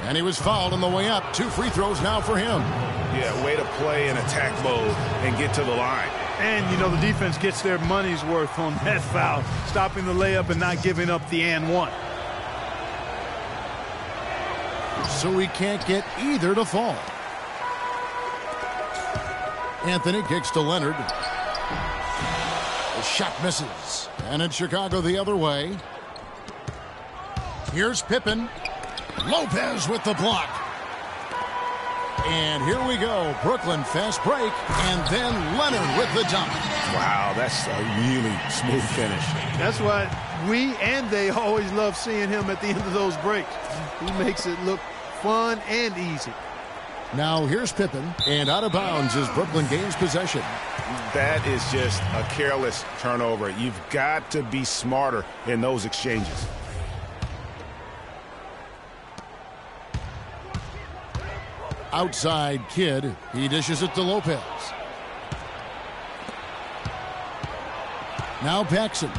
And he was fouled on the way up. 2 free throws now for him. Yeah, way to play in attack mode and get to the line. And, you know, the defense gets their money's worth on that foul, stopping the layup and not giving up the and one. So he can't get either to fall. Anthony kicks to Leonard. The shot misses. And it's Chicago the other way. Here's Pippen. Lopez with the block. And here we go. Brooklyn fast break. And then Leonard with the dunk. Wow, that's a really smooth finish. That's why we and they always love seeing him at the end of those breaks. He makes it look fun and easy. Now here's Pippen. And out of bounds as Brooklyn gains possession. That is just a careless turnover. You've got to be smarter in those exchanges. Outside Kidd. He dishes it to Lopez. Now Paxson.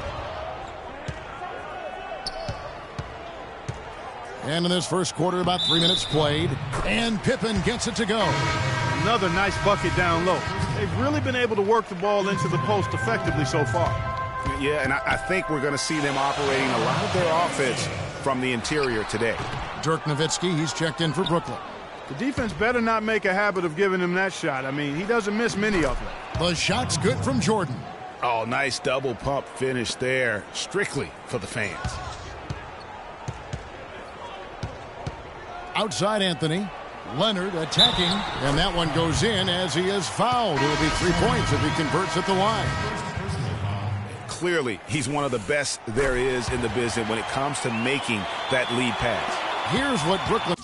And in this first quarter, about 3 minutes played. And Pippen gets it to go. Another nice bucket down low. They've really been able to work the ball into the post effectively so far. Yeah, and I think we're going to see them operating a lot of their offense from the interior today. Dirk Nowitzki, he's checked in for Brooklyn. The defense better not make a habit of giving him that shot. I mean, he doesn't miss many of them. The shot's good from Jordan. Oh, nice double pump finish there, strictly for the fans. Outside Anthony. Leonard attacking, and that one goes in as he is fouled. It will be 3 points if he converts at the line. Clearly, he's one of the best there is in the business when it comes to making that lead pass. Here's what Brooklyn...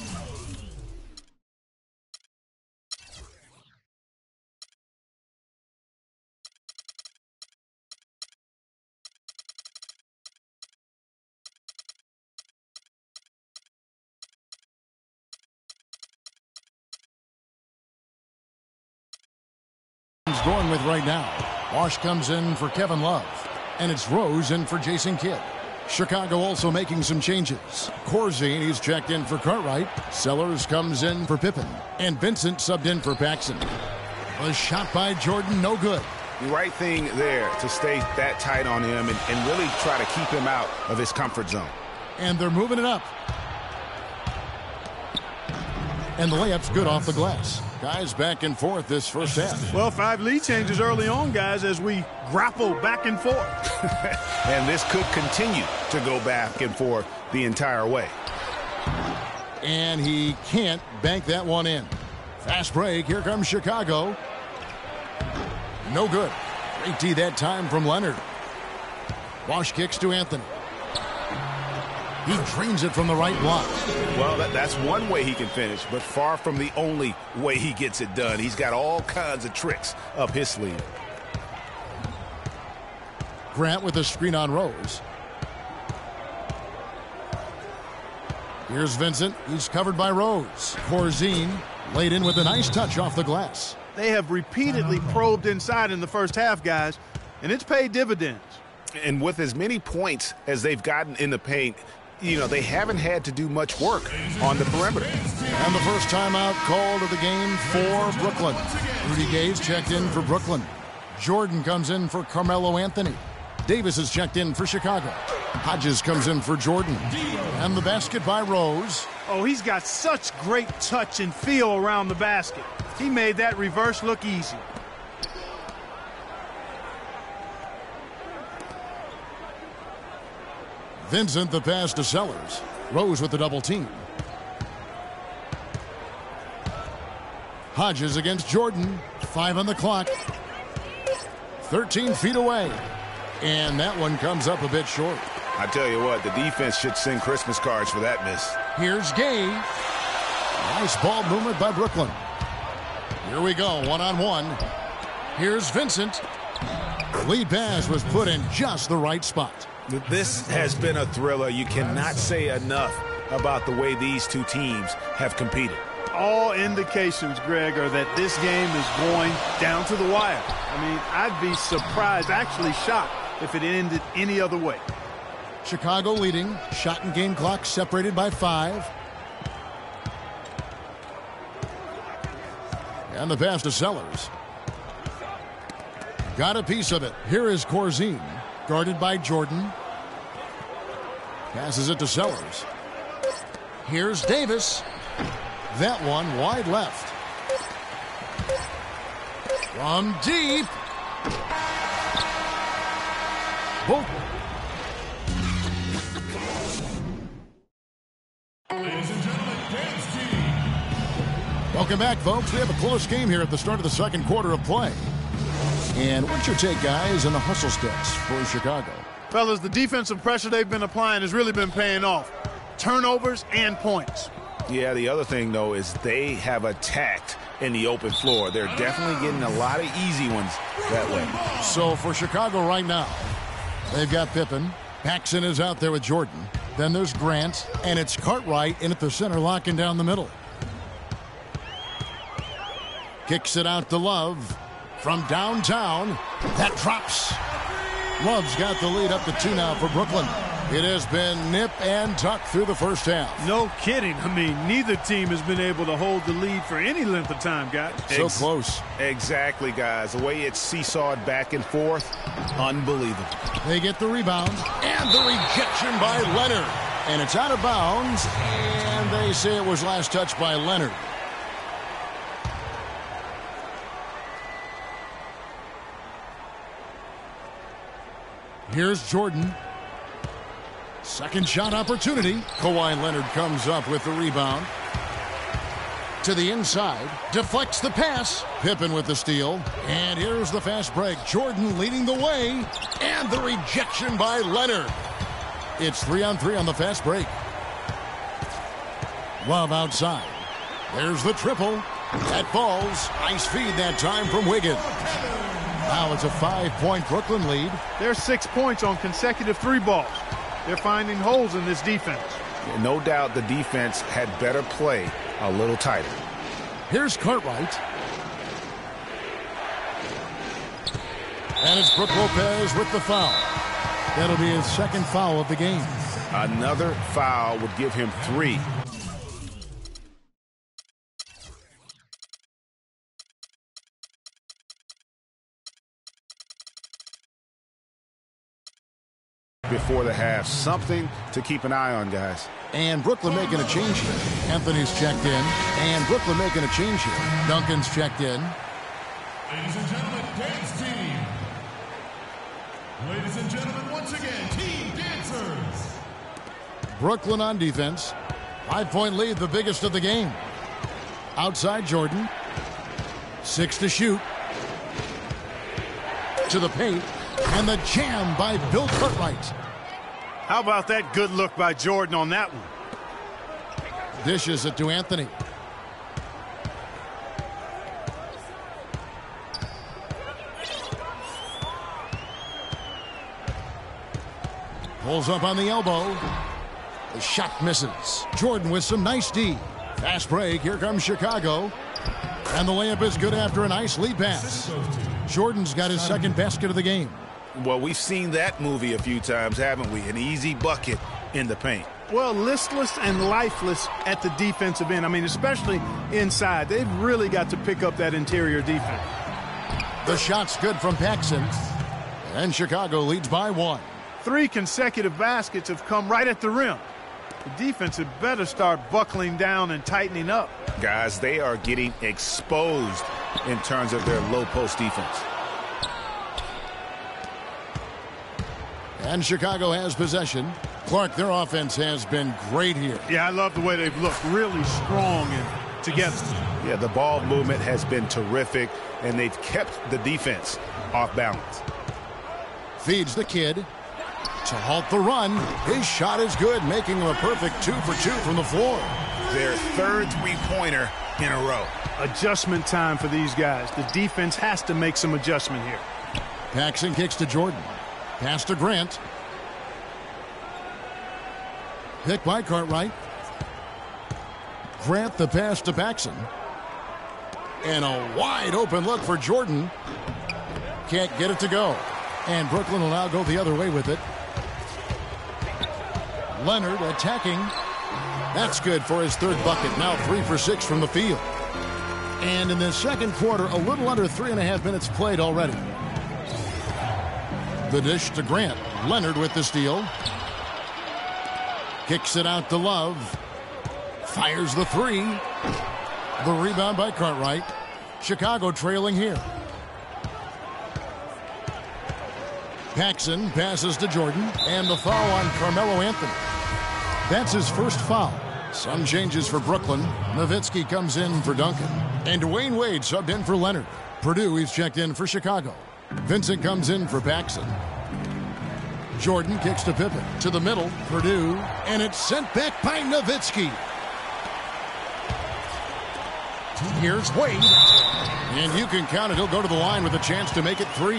going with right now. Wash comes in for Kevin Love. And it's Rose in for Jason Kidd. Chicago also making some changes. Corzine, he's checked in for Cartwright. Sellers comes in for Pippen. And Vincent subbed in for Paxson. A shot by Jordan, no good. The right thing there to stay that tight on him and really try to keep him out of his comfort zone. And they're moving it up. And the layup's good off the glass. Guys back and forth this first half. Well, 5 lead changes early on, guys, as we grapple back and forth. And this could continue to go back and forth the entire way. And he can't bank that one in. Fast break. Here comes Chicago. No good. Great D that time from Leonard. Wash kicks to Anthony. He drains it from the right block. Well, that's one way he can finish, but far from the only way he gets it done. He's got all kinds of tricks up his sleeve. Grant with a screen on Rose. Here's Vincent. He's covered by Rose. Corzine laid in with a nice touch off the glass. They have repeatedly probed inside in the first half, guys, and it's paid dividends. And with as many points as they've gotten in the paint, you know, they haven't had to do much work on the perimeter. And the first timeout called of the game for Brooklyn. Rudy Gay's checked in for Brooklyn. Jordan comes in for Carmelo Anthony. Davis is checked in for Chicago. Hodges comes in for Jordan. And the basket by Rose. Oh, he's got such great touch and feel around the basket. He made that reverse look easy. Vincent the pass to Sellers. Rose with the double team. Hodges against Jordan. 5 on the clock. 13 feet away. And that one comes up a bit short. I tell you what, the defense should send Christmas cards for that miss. Here's Gay. Nice ball movement by Brooklyn. Here we go, one-on-one. Here's Vincent. Lead pass was put in just the right spot. This has been a thriller. You cannot say enough about the way these two teams have competed. All indications, Greg, are that this game is going down to the wire. I mean, I'd be surprised, actually shocked, if it ended any other way. Chicago leading. Shot and game clock separated by 5. And the pass to Sellers. Got a piece of it. Here is Corzine. Guarded by Jordan. Passes it to Sellers. Here's Davis. That one wide left. From deep. Both. Ladies and gentlemen, dance team. Welcome back, folks. We have a close game here at the start of the second quarter of play. And what's your take, guys, on the hustle stats for Chicago? Fellas, the defensive pressure they've been applying has really been paying off. Turnovers and points. Yeah, the other thing, though, is they have attacked in the open floor. They're definitely getting a lot of easy ones that way. So for Chicago right now, they've got Pippen. Paxson is out there with Jordan. Then there's Grant, and it's Cartwright in at the center, locking down the middle. Kicks it out to Love. From downtown, that drops. Love's got the lead up to 2 now for Brooklyn. It has been nip and tuck through the first half. No kidding. I mean, neither team has been able to hold the lead for any length of time, guys. So close. Exactly, guys. The way it's seesawed back and forth, unbelievable. They get the rebound, and the rejection by Leonard. And it's out of bounds, and they say it was last touched by Leonard. Here's Jordan. Second shot opportunity. Kawhi Leonard comes up with the rebound. To the inside. Deflects the pass. Pippen with the steal. And here's the fast break. Jordan leading the way. And the rejection by Leonard. It's 3-on-3 on the fast break. Love outside. There's the triple. That falls. Nice feed that time from Wiggins. Now it's a 5-point Brooklyn lead. There's 6 points on consecutive 3 balls. They're finding holes in this defense. No doubt the defense had better play a little tighter. Here's Cartwright. And it's Brook Lopez with the foul. That'll be his second foul of the game. Another foul would give him 3. Before the half. Something to keep an eye on, guys. And Brooklyn making a change here. Anthony's checked in. And Brooklyn making a change here. Duncan's checked in. Ladies and gentlemen, dance team. Ladies and gentlemen, once again, team dancers. Brooklyn on defense. 5-point lead, the biggest of the game. Outside Jordan. 6 to shoot. To the paint. And the jam by Bill Cartwright. How about that good look by Jordan on that one? Dishes it to Anthony. Pulls up on the elbow. The shot misses. Jordan with some nice D. Fast break. Here comes Chicago. And the layup is good after a nice lead pass. Jordan's got his second basket of the game. Well, we've seen that movie a few times, haven't we? An easy bucket in the paint. Well, listless and lifeless at the defensive end. I mean, especially inside. They've really got to pick up that interior defense. The shot's good from Paxson. And Chicago leads by 1. 3 consecutive baskets have come right at the rim. The defense had better start buckling down and tightening up. Guys, they are getting exposed in terms of their low post defense. And Chicago has possession. Clark, their offense has been great here. Yeah, I love the way they've looked. Really strong and together. Yeah, the ball movement has been terrific, and they've kept the defense off balance. Feeds the kid to halt the run. His shot is good, making him a perfect 2 for 2 from the floor. Their third three-pointer in a row. Adjustment time for these guys. The defense has to make some adjustment here. Paxson kicks to Jordan. Pass to Grant. Pick by Cartwright. Grant the pass to Paxson. And a wide open look for Jordan. Can't get it to go. And Brooklyn will now go the other way with it. Leonard attacking. That's good for his third bucket. Now 3 for 6 from the field. And in the second quarter, a little under 3.5 minutes played already. The dish to Grant. Leonard with the steal. Kicks it out to Love. Fires the 3. The rebound by Cartwright. Chicago trailing here. Paxson passes to Jordan. And the foul on Carmelo Anthony. That's his first foul. Some changes for Brooklyn. Nowitzki comes in for Duncan. And Dwayne Wade subbed in for Leonard. Purdue, he's checked in for Chicago. Vincent comes in for Paxson. Jordan kicks to Pippen. To the middle, Purdue. And it's sent back by Nowitzki. Here's Wade. And you can count it. He'll go to the line with a chance to make it 3.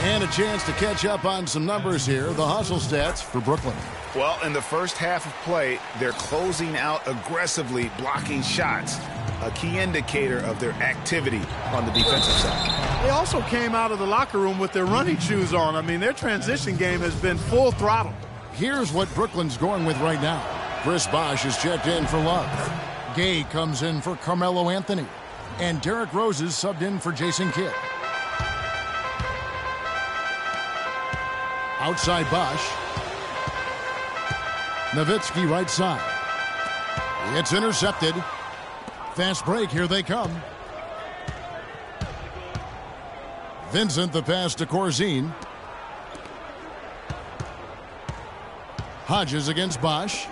And a chance to catch up on some numbers here. The hustle stats for Brooklyn. Well, in the first half of play, they're closing out aggressively, blocking shots. A key indicator of their activity on the defensive side. They also came out of the locker room with their running shoes on. I mean, their transition game has been full throttle. Here's what Brooklyn's going with right now. Chris Bosh is checked in for Love. Gay comes in for Carmelo Anthony. And Derrick Rose is subbed in for Jason Kidd. Outside Bosh. Nowitzki right side. It's intercepted. Fast break, here they come. Vincent the pass to Corzine. Hodges against Bosh.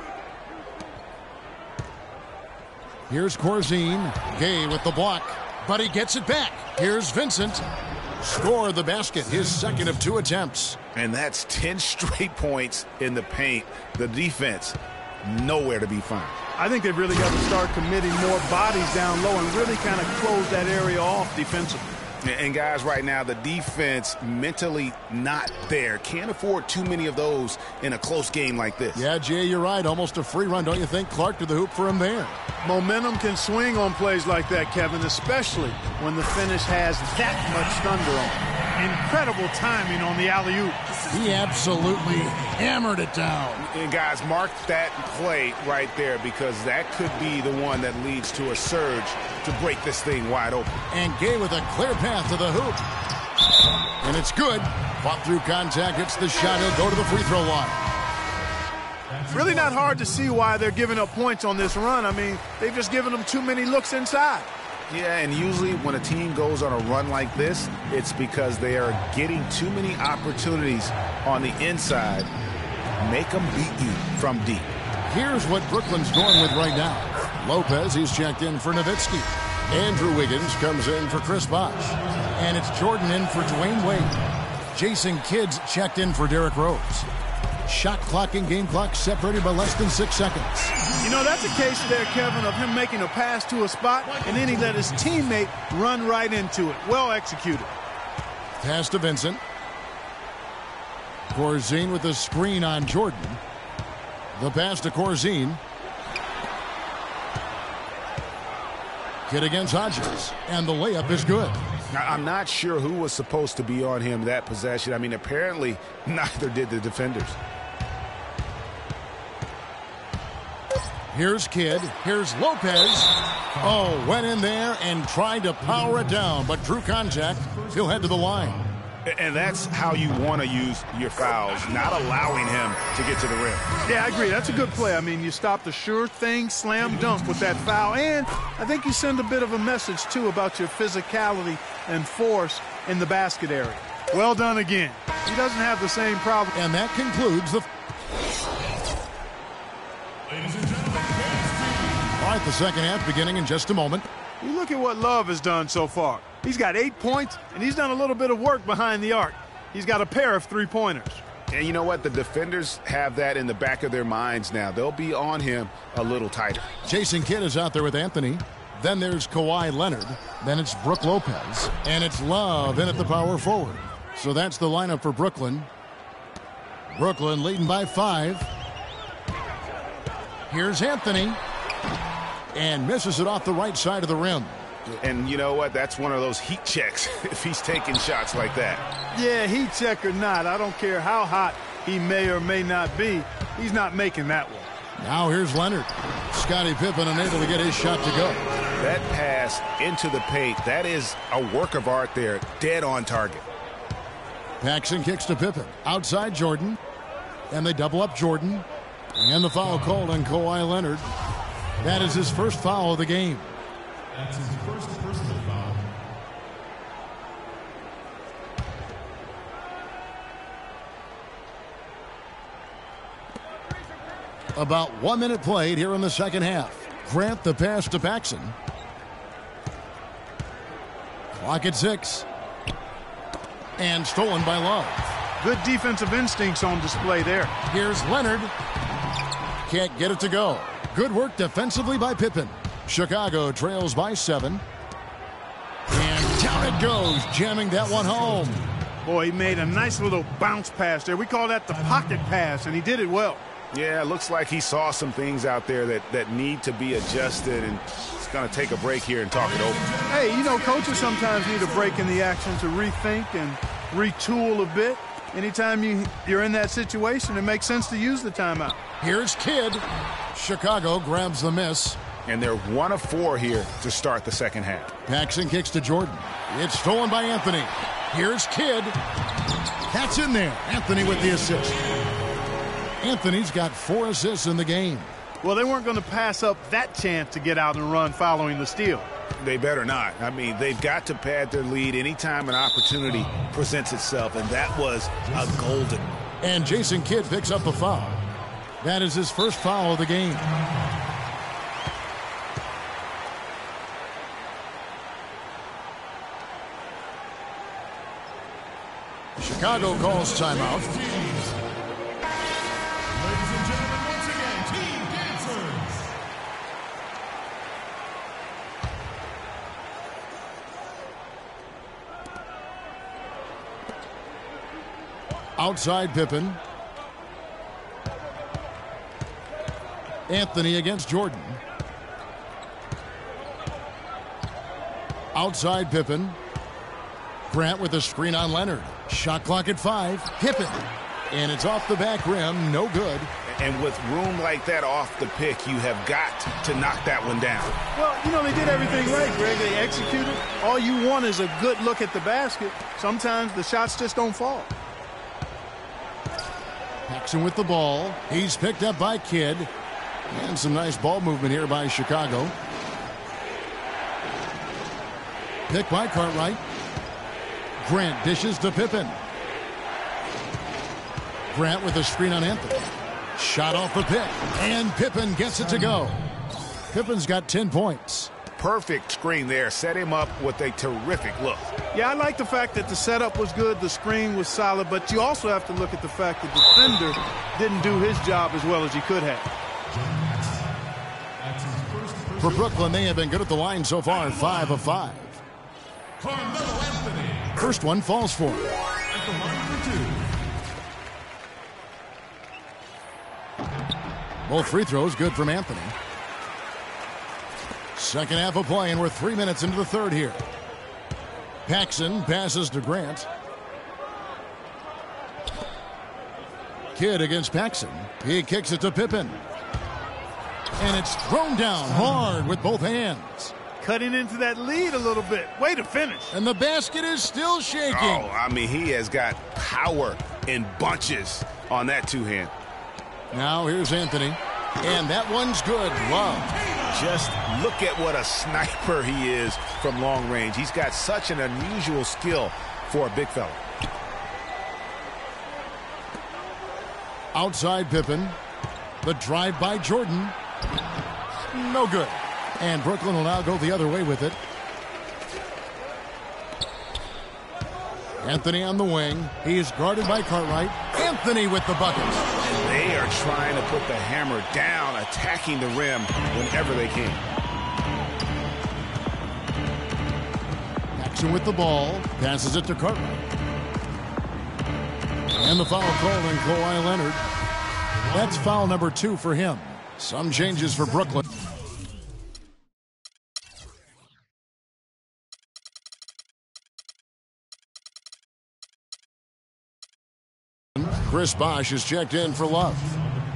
Here's Corzine. Gay with the block, but he gets it back. Here's Vincent. Score the basket, his second of 2 attempts. And that's 10 straight points in the paint. The defense, nowhere to be found. I think they've really got to start committing more bodies down low and really kind of close that area off defensively. And guys, right now, the defense mentally not there. Can't afford too many of those in a close game like this. Yeah, Jay, you're right. Almost a free run, don't you think? Clark to the hoop for him there. Momentum can swing on plays like that, Kevin, especially when the finish has that much thunder on it. Incredible timing on the alley-oop. He absolutely hammered it down. And guys, mark that play right there, because that could be the one that leads to a surge to break this thing wide open. And Gay with a clear path to the hoop. And it's good. Fought through contact, hits the shot. He'll go to the free throw line. Really not hard to see why they're giving up points on this run. I mean, they've just given them too many looks inside. Yeah, and usually when a team goes on a run like this, it's because they are getting too many opportunities on the inside. Make them beat you from deep. Here's what Brooklyn's going with right now. Lopez, he's checked in for Nowitzki. Andrew Wiggins comes in for Chris Bosh. And it's Jordan in for Dwayne Wade. Jason Kidd's checked in for Derrick Rose. Shot clock and game clock separated by less than 6 seconds. You know, that's a case there, Kevin, of him making a pass to a spot, and then he let his teammate run right into it. Well executed. Pass to Vincent. Corzine with the screen on Jordan. The pass to Corzine. Kidd against Hodges. And the layup is good. Now, I'm not sure who was supposed to be on him that possession. I mean, apparently neither did the defenders. Here's Kidd. Here's Lopez. Oh, went in there and tried to power it down, but drew contact. He'll head to the line. And that's how you want to use your fouls, not allowing him to get to the rim. Yeah, I agree. That's a good play. I mean, you stop the sure thing slam dunk with that foul. And I think you send a bit of a message, too, about your physicality and force in the basket area. Well done again. He doesn't have the same problem. And that concludes the... Ladies and gentlemen, dance team. All right, the second half beginning in just a moment. You look at what Love has done so far. He's got 8 points, and he's done a little bit of work behind the arc. He's got a pair of three-pointers. And you know what? The defenders have that in the back of their minds now. They'll be on him a little tighter. Jason Kidd is out there with Anthony. Then there's Kawhi Leonard. Then it's Brook Lopez. And it's Love in at the power forward. So that's the lineup for Brooklyn. Brooklyn leading by 5. Here's Anthony. And misses it off the right side of the rim. And you know what? That's one of those heat checks if he's taking shots like that. Yeah, heat check or not, I don't care how hot he may or may not be. He's not making that one. Now here's Leonard. Scottie Pippen unable to get his shot to go. That pass into the paint, that is a work of art there. Dead on target. Paxson kicks to Pippen. Outside Jordan. And they double up Jordan. And the foul called on Kawhi Leonard. That is his first foul of the game. That's his first personal foul. About 1 minute played here in the second half. Grant the pass to Paxson. Clock at 6. And stolen by Love. Good defensive instincts on display there. Here's Leonard. Can't get it to go. Good work defensively by Pippen. Chicago trails by 7. And down it goes, jamming that one home. Boy, he made a nice little bounce pass there. We call that the pocket pass, and he did it well. Yeah, it looks like he saw some things out there that need to be adjusted, and he's going to take a break here and talk it over. Hey, you know, coaches sometimes need a break in the action to rethink and retool a bit. Anytime you're in that situation, it makes sense to use the timeout. Here's Kidd. Chicago grabs the miss. And they're 1 of 4 here to start the second half. Paxson kicks to Jordan. It's stolen by Anthony. Here's Kidd. That's in there. Anthony with the assist. Anthony's got 4 assists in the game. Well, they weren't going to pass up that chance to get out and run following the steal. They better not. I mean, they've got to pad their lead anytime an opportunity presents itself, and that was a golden. And Jason Kidd picks up the foul. That is his first foul of the game. Chicago calls timeout. Ladies and gentlemen, once again, Team Dancers. Outside Pippen. Anthony against Jordan. Outside Pippen. Grant with a screen on Leonard. Shot clock at 5. Pippen. And it's off the back rim. No good. And with room like that off the pick, you have got to knock that one down. Well, you know, they did everything right, Greg. They executed. All you want is a good look at the basket. Sometimes the shots just don't fall. Paxson with the ball. He's picked up by Kidd. And some nice ball movement here by Chicago. Pick by Cartwright. Grant dishes to Pippen. Grant with a screen on Anthony. Shot off the pick. And Pippen gets it to go. Pippen's got 10 points. Perfect screen there. Set him up with a terrific look. Yeah, I like the fact that the setup was good, the screen was solid, but you also have to look at the fact that the defender didn't do his job as well as he could have. That's his first For Brooklyn, they have been good at the line so far, 5 of 5. Carmelo Anthony First one falls for him. at the line for 2. Both free throws good from Anthony. Second half of play, and we're 3 minutes into the third here. Paxson passes to Grant. Kidd against Paxson. He kicks it to Pippen. And it's thrown down hard with both hands. cutting into that lead a little bit. Way to finish. And the basket is still shaking. Oh, I mean, he has got power in bunches on that two-hand. Now here's Anthony. And that one's good. Wow. Just look at what a sniper he is from long range. He's got such an unusual skill for a big fella. Outside Pippen. The drive by Jordan. No good. And Brooklyn will now go the other way with it. Anthony on the wing. He is guarded by Cartwright. Anthony with the buckets. And they are trying to put the hammer down, attacking the rim whenever they can. Jackson with the ball. Passes it to Cartwright. And the foul called on Kawhi Leonard. That's foul number 2 for him. Some changes for Brooklyn. Chris Bosh is checked in for Love.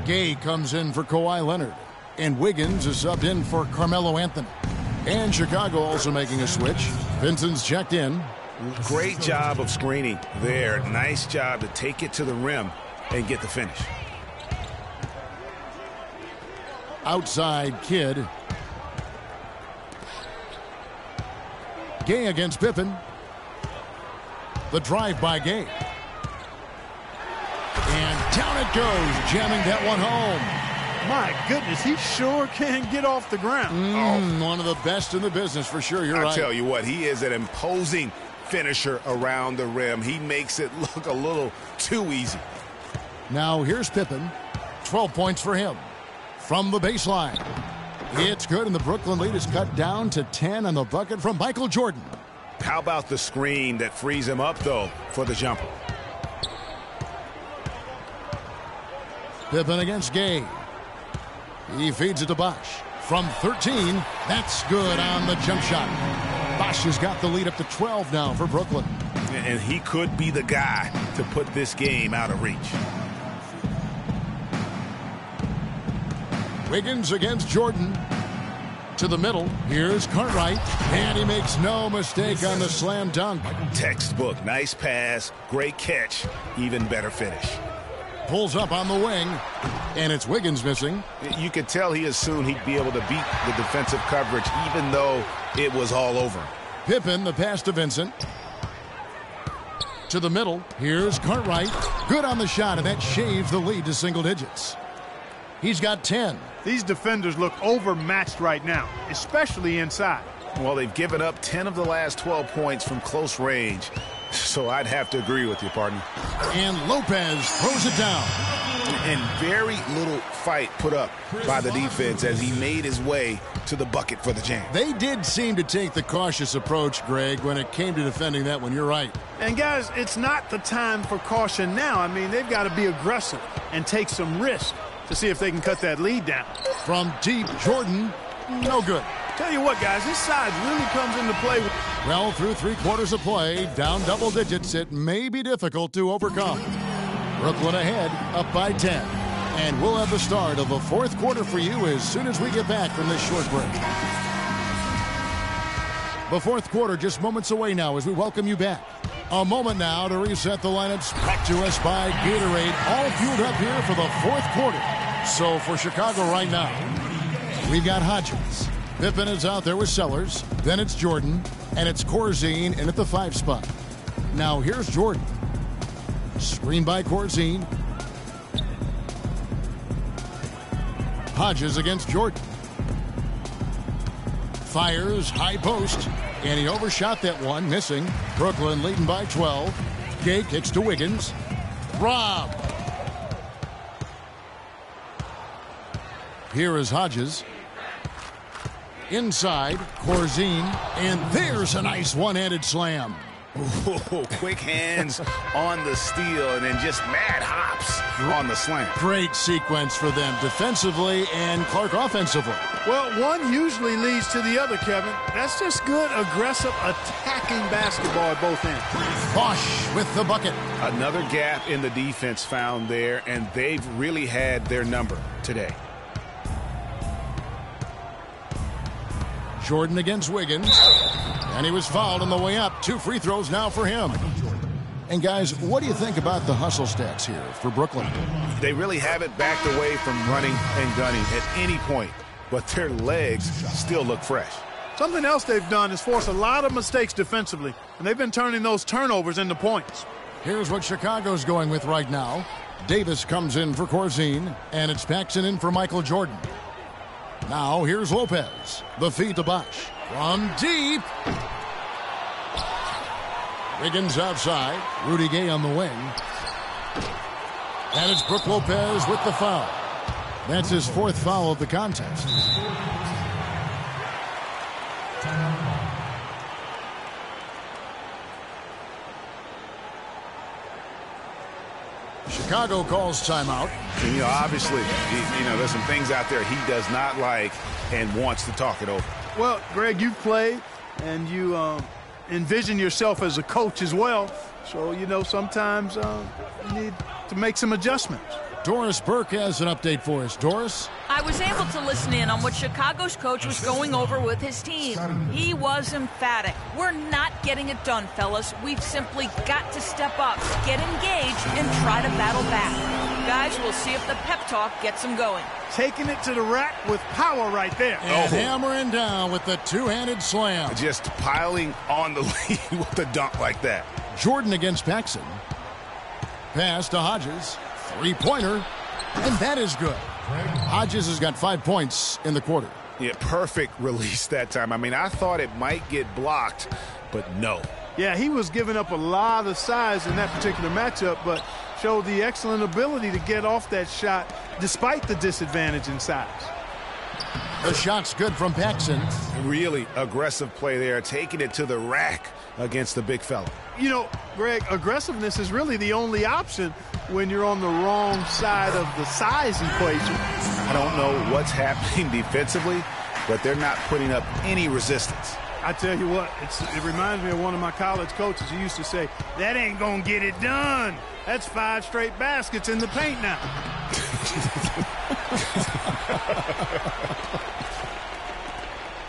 Gay comes in for Kawhi Leonard. And Wiggins is subbed in for Carmelo Anthony. And Chicago also making a switch. Vincent's checked in. Great job of screening there. Nice job to take it to the rim and get the finish. Outside Kidd. Gay against Pippen. The drive by Gay. And down it goes, jamming that one home. My goodness, he sure can get off the ground. One of the best in the business for sure. You're right. I tell you what, he is an imposing finisher around the rim. He makes it look a little too easy. Now here's Pippen. 12 points for him. From the baseline. It's good, and the Brooklyn lead is cut down to 10 on the bucket from Michael Jordan. How about the screen that frees him up, though, for the jumper? Pippen against Gay. He feeds it to Bosh. From 13, that's good on the jump shot. Bosh has got the lead up to 12 now for Brooklyn. And he could be the guy to put this game out of reach. Wiggins against Jordan. To the middle. Here's Cartwright. And he makes no mistake on the slam dunk. Textbook. Nice pass. Great catch. Even better finish. Pulls up on the wing. And it's Wiggins missing. You could tell he assumed he'd be able to beat the defensive coverage even though it was all over him. Pippen, the pass to Vincent. To the middle. Here's Cartwright. Good on the shot, and that shaves the lead to single digits. He's got 10. These defenders look overmatched right now, especially inside. Well, they've given up 10 of the last 12 points from close range, so I'd have to agree with you, partner. And Lopez throws it down. And very little fight put up by the defense as he made his way to the bucket for the jam. They did seem to take the cautious approach, Greg, when it came to defending that one. You're right. And, guys, it's not the time for caution now. I mean, they've got to be aggressive and take some risk to see if they can cut that lead down. From deep, Jordan, no good. Tell you what, guys, this size really comes into play. Well, through 3 quarters of play, down double digits, it may be difficult to overcome. Brooklyn ahead, up by 10. And we'll have the start of the 4th quarter for you as soon as we get back from this short break. The 4th quarter just moments away now as we welcome you back. A moment now to reset the lineups, brought to us by Gatorade, all fueled up here for the 4th quarter. So for Chicago right now, we've got Hodgins. Pippen is out there with Sellers. Then it's Jordan. And it's Corzine in at the 5 spot. Now here's Jordan. Screen by Corzine. Hodges against Jordan. Fires, high post. And he overshot that one, missing. Brooklyn leading by 12. Gay kicks to Wiggins. Rob. Here is Hodges. Inside, Corzine. And there's a nice one-handed slam. Ooh, quick hands on the steal and then just mad hops on the slam. Great sequence for them defensively and Clark offensively. Well, one usually leads to the other, Kevin. That's just good, aggressive, attacking basketball at both ends. Bosh with the bucket. Another gap in the defense found there, and they've really had their number today. Jordan against Wiggins. And he was fouled on the way up. 2 free throws now for him. And guys, what do you think about the hustle stats here for Brooklyn? They really haven't backed away from running and gunning at any point, but their legs still look fresh. Something else they've done is force a lot of mistakes defensively, and they've been turning those turnovers into points. Here's what Chicago's going with right now. Davis comes in for Corzine, and it's Paxson in for Michael Jordan. Now here's Lopez. The feed to Bosch. From deep. Wiggins outside. Rudy Gay on the wing. And it's Brook Lopez with the foul. That's his 4th foul of the contest. Chicago calls timeout. And, you know, obviously, there's some things out there he does not like and wants to talk it over. Well, Greg, you've played, and you envision yourself as a coach as well. So, sometimes you need to make some adjustments. Doris Burke has an update for us. Doris? I was able to listen in on what Chicago's coach was going over with his team. He was emphatic. We're not getting it done, fellas. We've simply got to step up, get engaged, and try to battle back. Guys, we'll see if the pep talk gets them going. Taking it to the rack with power right there. And hammering down with the 2-handed slam. Just piling on the lead with a dunk like that. Jordan against Paxson. Pass to Hodges. 3-pointer. And that is good. Hodges has got 5 points in the quarter. Yeah, perfect release that time. I mean, I thought it might get blocked, but no. Yeah, he was giving up a lot of size in that particular matchup, but showed the excellent ability to get off that shot despite the disadvantage in size. The shot's good from Paxson. Really aggressive play there, taking it to the rack against the big fella. Greg, aggressiveness is really the only option when you're on the wrong side of the size equation. I don't know what's happening defensively, but they're not putting up any resistance. I tell you what, it reminds me of one of my college coaches who used to say, that ain't gonna get it done. That's 5 straight baskets in the paint now.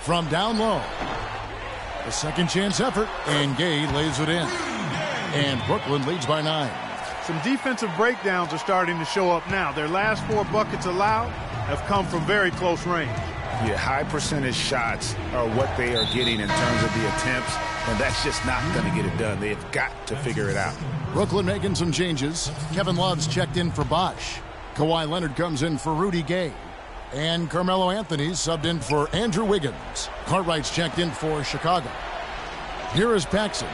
From down low. A second chance effort, and Gay lays it in. And Brooklyn leads by 9. Some defensive breakdowns are starting to show up now. Their last 4 buckets allowed have come from very close range. Yeah, high percentage shots are what they are getting in terms of the attempts, and that's just not going to get it done. They've got to figure it out. Brooklyn making some changes. Kevin Love's checked in for Bosch. Kawhi Leonard comes in for Rudy Gay. And Carmelo Anthony's subbed in for Andrew Wiggins. Cartwright's checked in for Chicago. Here is Paxson.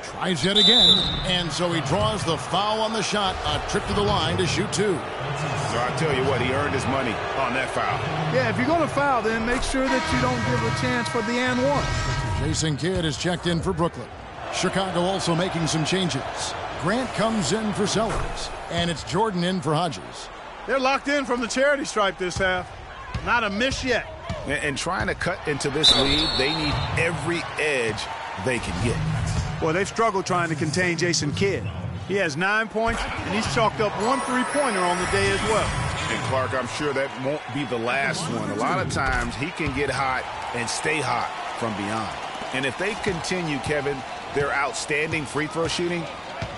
Tries yet again. And so he draws the foul on the shot. A trip to the line to shoot 2. So I tell you what, he earned his money on that foul. Yeah, if you're going to foul, then make sure that you don't give a chance for the and one. Jason Kidd is checked in for Brooklyn. Chicago also making some changes. Grant comes in for Sellers. And it's Jordan in for Hodges. They're locked in from the charity stripe this half. Not a miss yet. And trying to cut into this lead, they need every edge they can get. Well, they've struggled trying to contain Jason Kidd. He has 9 points, and he's chalked up 1 3-pointer on the day as well. And Clark, I'm sure that won't be the last one. A lot of times he can get hot and stay hot from beyond. And if they continue, Kevin, their outstanding free throw shooting,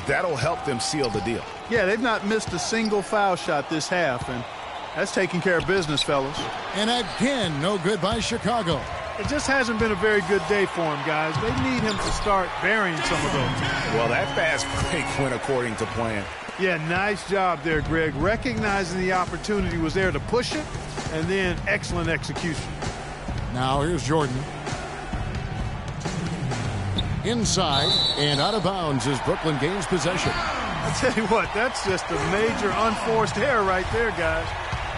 that'll help them seal the deal. Yeah, they've not missed a single foul shot this half, and that's taking care of business, fellas. And again, no good by Chicago. It just hasn't been a very good day for him, guys. They need him to start burying some of those. Well, that fast break went according to plan. Yeah, nice job there, Greg. Recognizing the opportunity was there to push it, and then excellent execution. Now here's Jordan. Inside and out of bounds as Brooklyn gains possession. I tell you what, that's just a major unforced error right there, guys.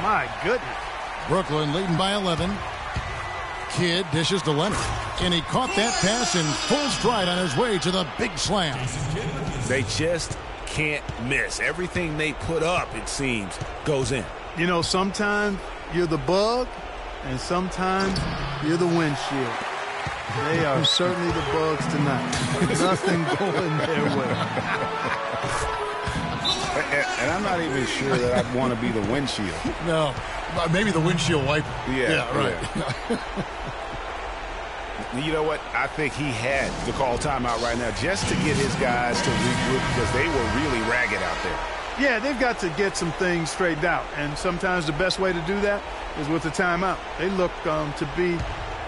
My goodness. Brooklyn leading by 11. Kidd dishes to Leonard. And he caught that pass in full stride on his way to the big slam. They just can't miss. Everything they put up, it seems, goes in. You know, sometimes you're the bug, and sometimes you're the windshield. They are certainly the bugs tonight. Nothing going their way. And I'm not even sure that I'd want to be the windshield. No, maybe the windshield wiper. Yeah, right. You know what? I think he had to call timeout right now just to get his guys to regroup because they were really ragged out there. Yeah, they've got to get some things straightened out, and sometimes the best way to do that is with a timeout. They look to be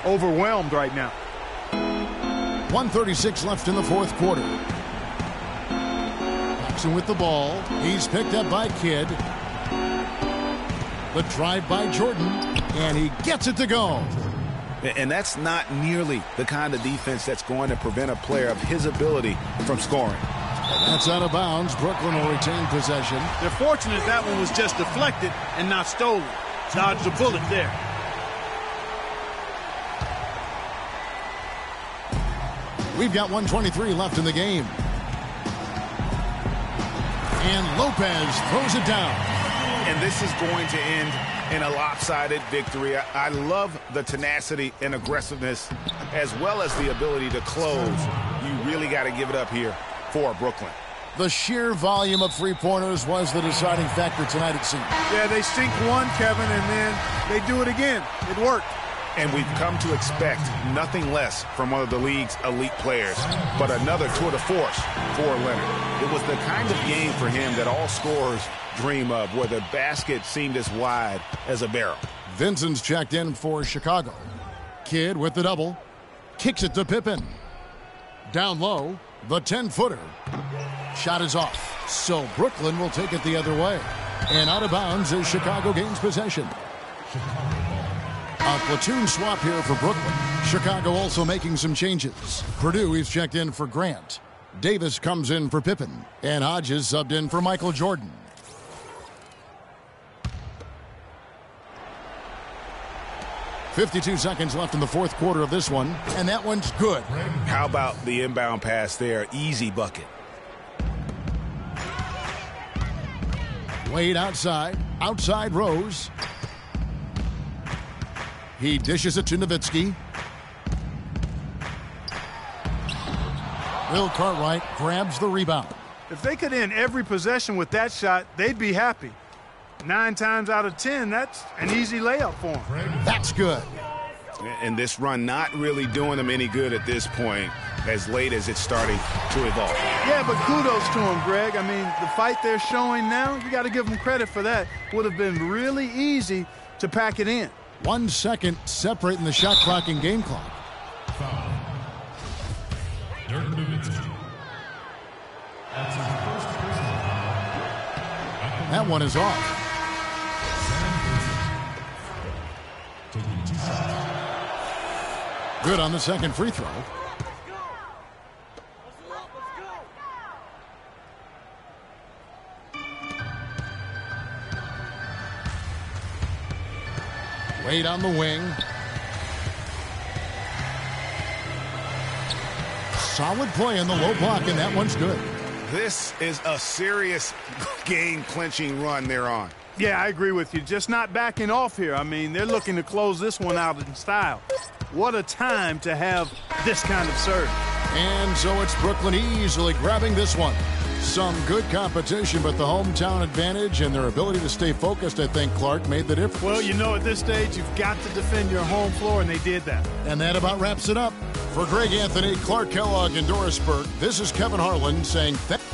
overwhelmed right now. 1:36 left in the fourth quarter. Jackson with the ball. He's picked up by Kidd. The drive by Jordan, and he gets it to go. And that's not nearly the kind of defense that's going to prevent a player of his ability from scoring. That's out of bounds. Brooklyn will retain possession. They're fortunate that one was just deflected and not stolen. Dodged a bullet there. We've got 1:23 left in the game. And Lopez throws it down. And this is going to end in a lopsided victory. I love the tenacity and aggressiveness as well as the ability to close. You really got to give it up here for Brooklyn. The sheer volume of three-pointers was the deciding factor tonight, it seems. Yeah, they sink one, Kevin, and then they do it again. It worked. And we've come to expect nothing less from one of the league's elite players, but another tour de force for Leonard. It was the kind of game for him that all scorers dream of, where the basket seemed as wide as a barrel. Vincent's checked in for Chicago. Kidd with the double. Kicks it to Pippen. Down low, the 10-footer. Shot is off, so Brooklyn will take it the other way. And out of bounds as Chicago gains possession. A platoon swap here for Brooklyn. Chicago also making some changes. Purdue is checked in for Grant. Davis comes in for Pippen. And Hodges subbed in for Michael Jordan. .52 seconds left in the fourth quarter of this one. And that one's good. How about the inbound pass there? Easy bucket. Wade outside. Outside Rose. He dishes it to Nowitzki. Will Cartwright grabs the rebound. If they could end every possession with that shot, they'd be happy. 9 times out of 10, that's an easy layup for them. That's good. And this run not really doing them any good at this point, as late as it's starting to evolve. Yeah, but kudos to them, Greg. I mean, the fight they're showing now, you got to give them credit for that. Would have been really easy to pack it in. 1 second separating the shot clock and game clock. Foul. Dirk Nowitzki. That's his first personal foul. That one is off. Taking 2 shots. Good on the second free throw. Wade on the wing. Solid play in the low block, and that one's good. This is a serious game-clinching run they're on. Yeah, I agree with you. Just not backing off here. I mean, they're looking to close this one out in style. What a time to have this kind of surge. And so it's Brooklyn easily grabbing this one. Some good competition, but the hometown advantage and their ability to stay focused, I think, Clark, made the difference. Well, you know, at this stage, you've got to defend your home floor, and they did that. And that about wraps it up. For Greg Anthony, Clark Kellogg, and Doris Burke, this is Kevin Harlan saying thank you.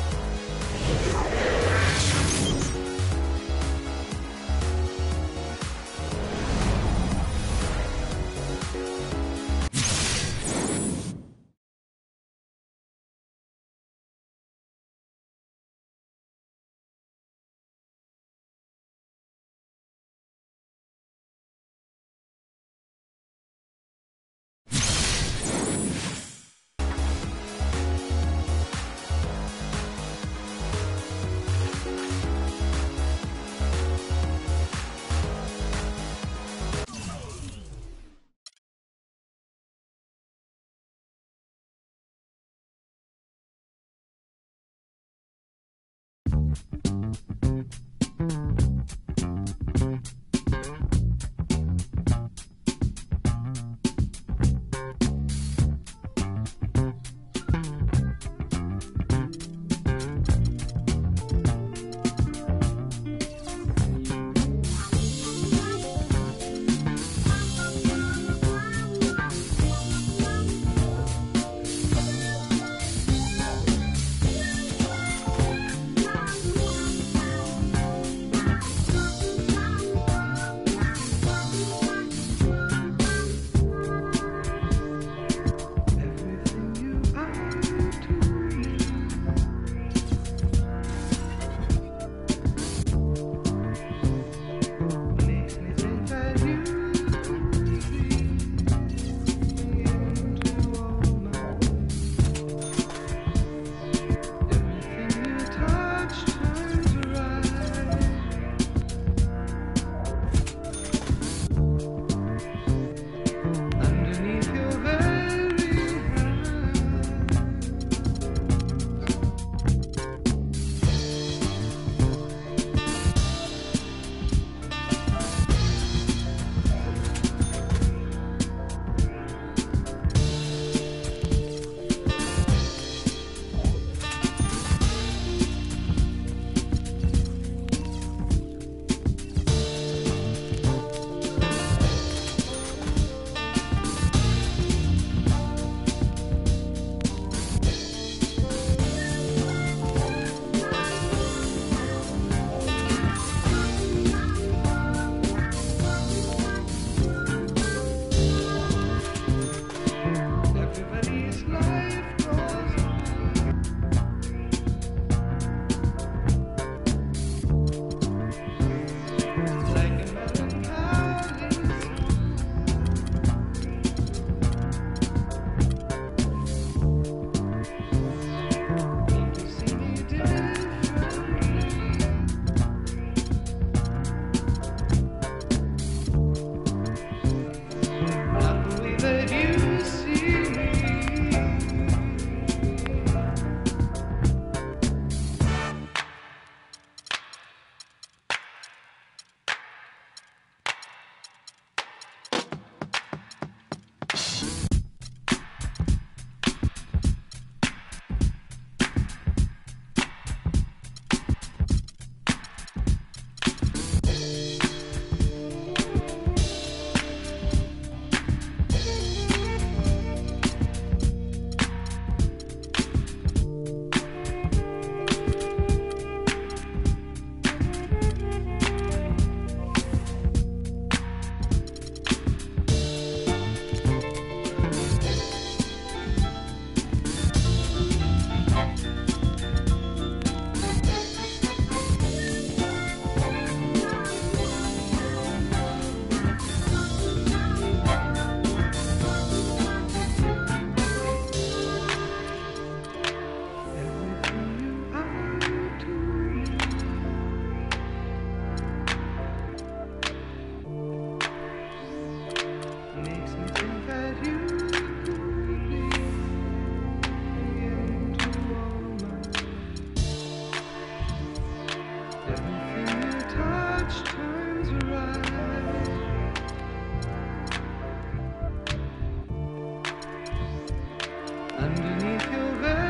underneath your very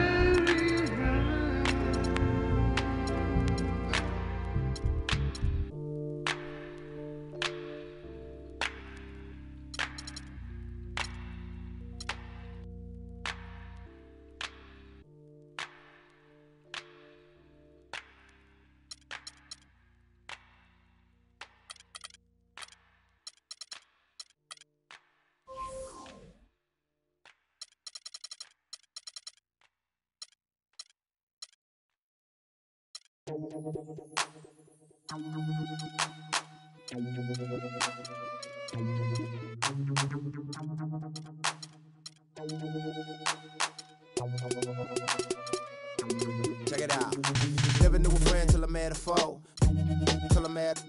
eyes. Check it out. Never knew a friend till I met a foe. Till I met.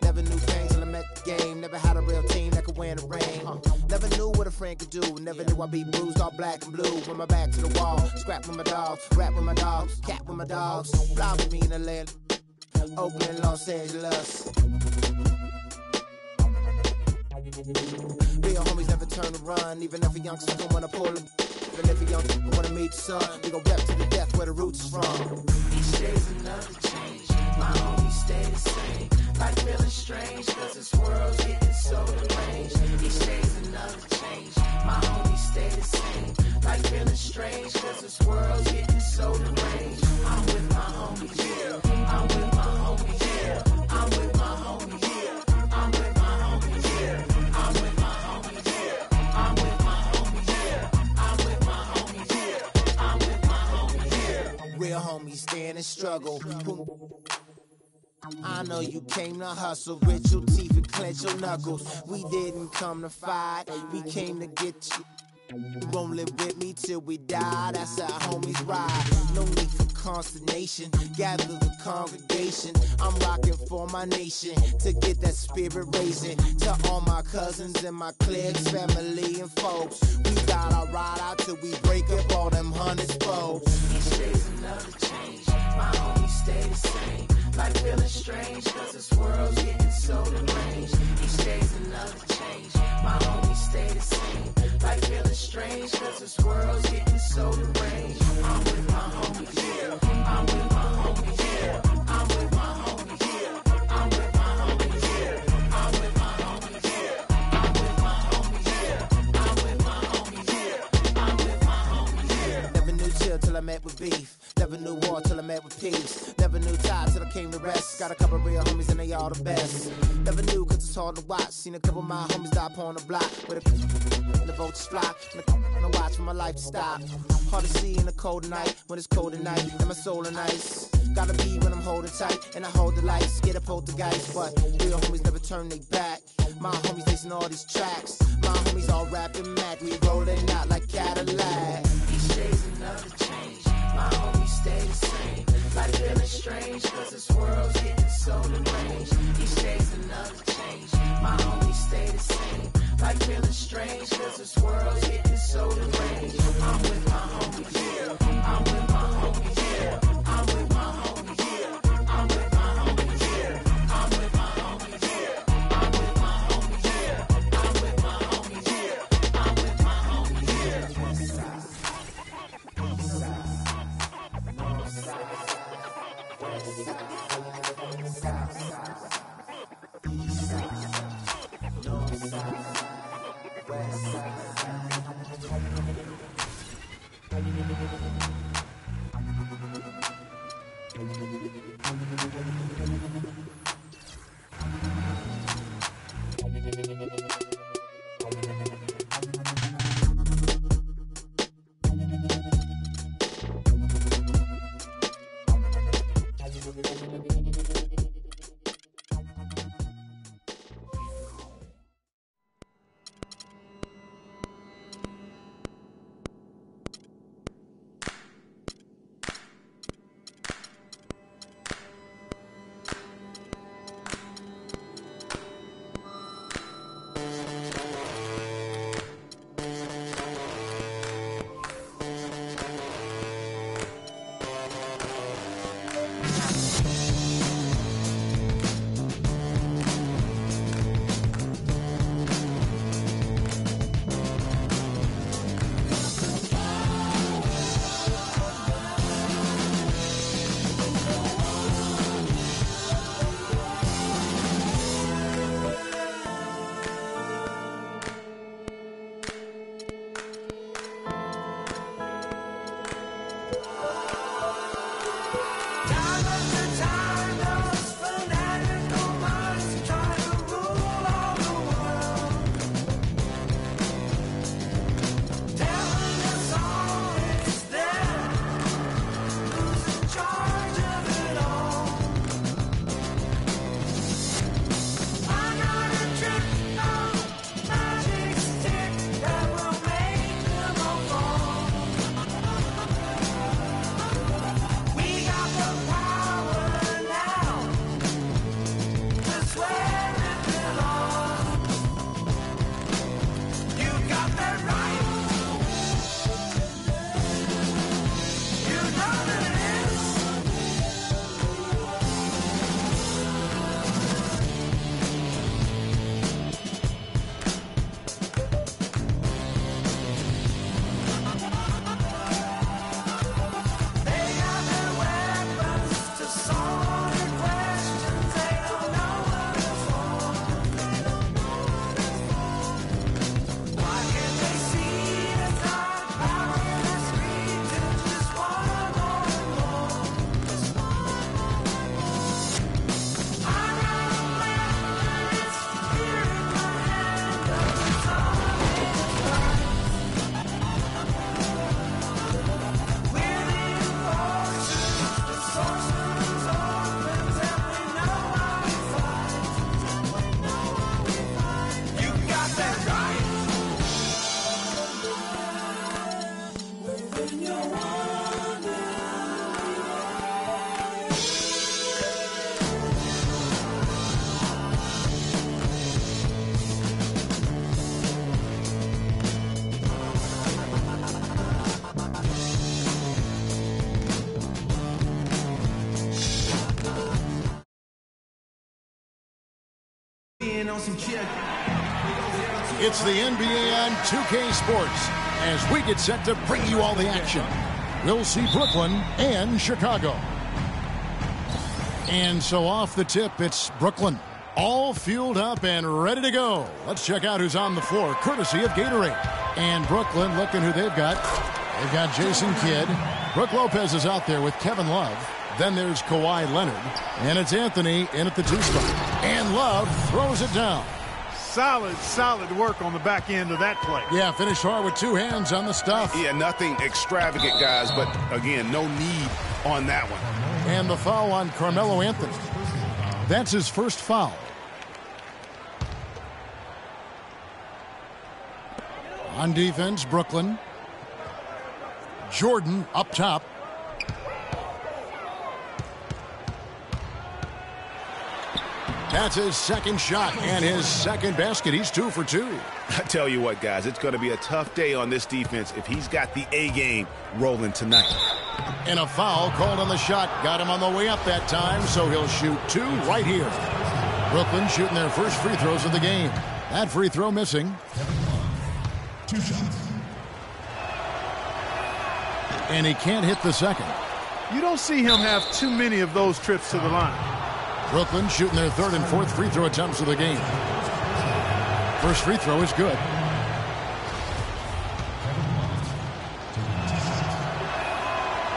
Never knew pain till I met the game. Never had a real team that could win the rain. Never knew what a friend could do. Never knew I'd be bruised all black and blue. With my back to the wall. Scrap with my dogs. Rap with my dogs. Cat with my dogs. Fly with me in Atlanta. Oakland, Los Angeles. Real homies never turn to run. Even if a youngster don't wanna pull them. Even if a youngster wanna meet the sun. We gon' rep to the death where the roots is from. Each day's another change. My homies stay the same. Like feeling strange, cause this world's getting so deranged. Each day's another change. My homies stay the same. Like feeling strange, cause this world's getting so deranged. I'm with my homies, yeah. I'm with my homies, yeah. I'm with my homies, yeah. I'm with my homies, yeah. I'm with my homies, yeah. I'm with my homies, yeah. I'm with my homies, yeah. I'm with my homies, yeah. Real homies stand and struggle. I know you came to hustle, grit your teeth and clench your knuckles. We didn't come to fight, we came to get you. You won't live with me till we die, that's how homies ride. No need for consternation, gather the congregation. I'm rocking for my nation, to get that spirit raising. To all my cousins and my cliques, family and folks. We gotta ride out till we break up all them hundreds folks. Each day's another change, my homies stay the same. Like feeling strange, cause this world's getting so deranged. Each day's another change, my homies stay the same. Like feeling strange, cause this world's getting so deranged. I'm with my homies, yeah. I'm with my homies, yeah. I'm with my homies, yeah. I'm with my homies, yeah. I'm with my homies, yeah. I'm with my homies, yeah. I'm with my homies, yeah. I'm with my homies, yeah. Never knew chill till I met with beef. Never knew war till I met with peace. Never knew time till I came to rest. Got a couple real homies and they all the best. Never knew cause it's hard to watch. Seen a couple of my homies die upon the block. With a and the vultures fly. And I watch for my life to stop. Hard to see in the cold night. When it's cold at night and my soul is nice. Gotta be when I'm holding tight. And I hold the lights. Get a poltergeist. But real homies never turn they back. My homies listen all these tracks. My homies all rapping Mac. We rolling out like Cadillac. Each day's another change. My homies stay the same. Like feeling strange, cause this world's getting so deranged. Each day's another change. My homies stay the same. Like feeling strange, cause this world's getting so deranged. I'm with my homies, yeah. I'm with my homies, yeah. I'm with my homies, yeah. I'm with my homies, yeah. I'm with my homies, yeah. I'm with my homies, yeah. I'm with my homies, yeah. I'm with my homies, yeah. West side, east side, north side, west side, south side, east side, north side, west side. It's the NBA on 2K Sports as we get set to bring you all the action. We'll see Brooklyn and Chicago. And so off the tip, it's Brooklyn. All fueled up and ready to go. Let's check out who's on the floor, courtesy of Gatorade. And Brooklyn, looking who they've got. They've got Jason Kidd. Brook Lopez is out there with Kevin Love. Then there's Kawhi Leonard. And it's Anthony in at the 2 spot. And Love throws it down. Solid work on the back end of that play. Yeah, finished hard with 2 hands on the stuff. Yeah, nothing extravagant, guys, but again, no need on that one. And the foul on Carmelo Anthony. That's his first foul. On defense, Brooklyn. Jordan up top. That's his second shot and his second basket. He's 2 for 2. I tell you what, guys, it's going to be a tough day on this defense if he's got the A game rolling tonight. And a foul called on the shot. Got him on the way up that time, so he'll shoot 2 right here. Brooklyn shooting their first free throws of the game. That free throw missing. 2 shots. And he can't hit the second. You don't see him have too many of those trips to the line. Brooklyn shooting their 3rd and 4th free throw attempts of the game. First free throw is good.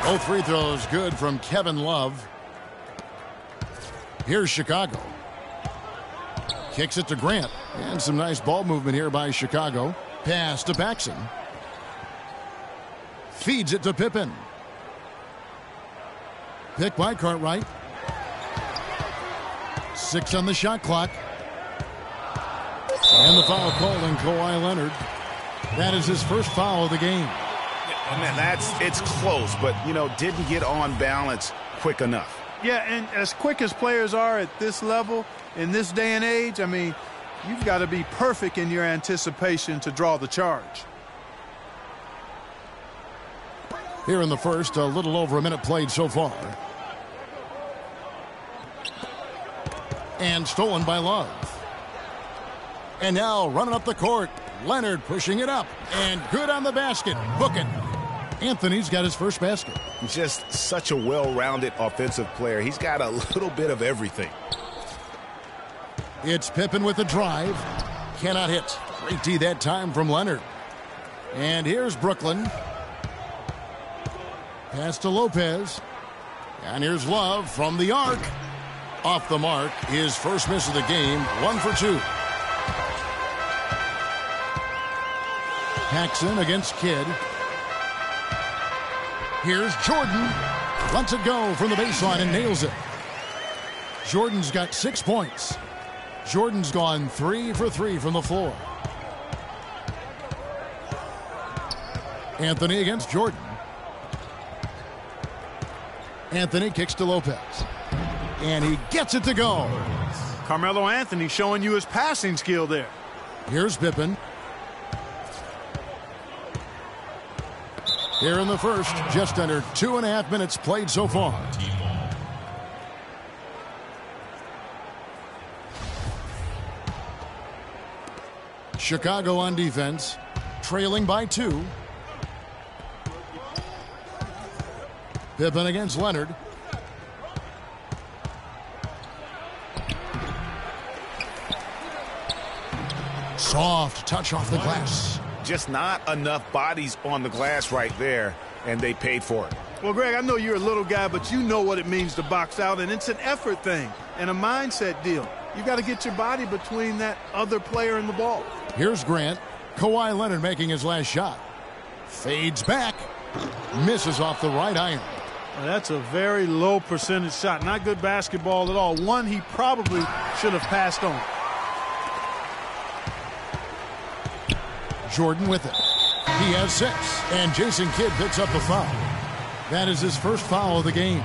Both free throws good from Kevin Love. Here's Chicago. Kicks it to Grant. And some nice ball movement here by Chicago. Pass to Paxson. Feeds it to Pippen. Pick by Cartwright. 6 on the shot clock. And the foul called on Kawhi Leonard. That is his first foul of the game. Oh, man, it's close, but, didn't get on balance quick enough. Yeah, and as quick as players are at this level, in this day and age, I mean, you've got to be perfect in your anticipation to draw the charge. Here in the first, a little over a minute played so far. And stolen by Love. And now running up the court, Leonard pushing it up. And good on the basket. Book it. Anthony's got his first basket. Just such a well-rounded offensive player. He's got a little bit of everything. It's Pippen with the drive. Cannot hit. Great D that time from Leonard. And here's Brooklyn. Pass to Lopez. And here's Love from the arc. Off the mark, his first miss of the game, 1 for 2. Paxson against Kidd. Here's Jordan. Lets it go from the baseline and nails it. Jordan's got 6 points. Jordan's gone 3 for 3 from the floor. Anthony against Jordan. Anthony kicks to Lopez. And he gets it to go. Carmelo Anthony showing you his passing skill there. Here's Pippen. Here in the first, just under 2.5 minutes played so far. Chicago on defense, trailing by 2. Pippen against Leonard. Soft touch off the glass. Just not enough bodies on the glass right there, and they paid for it. Well, Greg, I know you're a little guy, but you know what it means to box out, and it's an effort thing and a mindset deal. You've got to get your body between that other player and the ball. Here's Grant. Kawhi Leonard making his last shot. Fades back. Misses off the right iron. Well, that's a very low percentage shot. Not good basketball at all. One he probably should have passed on. Jordan with it. He has 6, and Jason Kidd picks up the foul. That is his first foul of the game.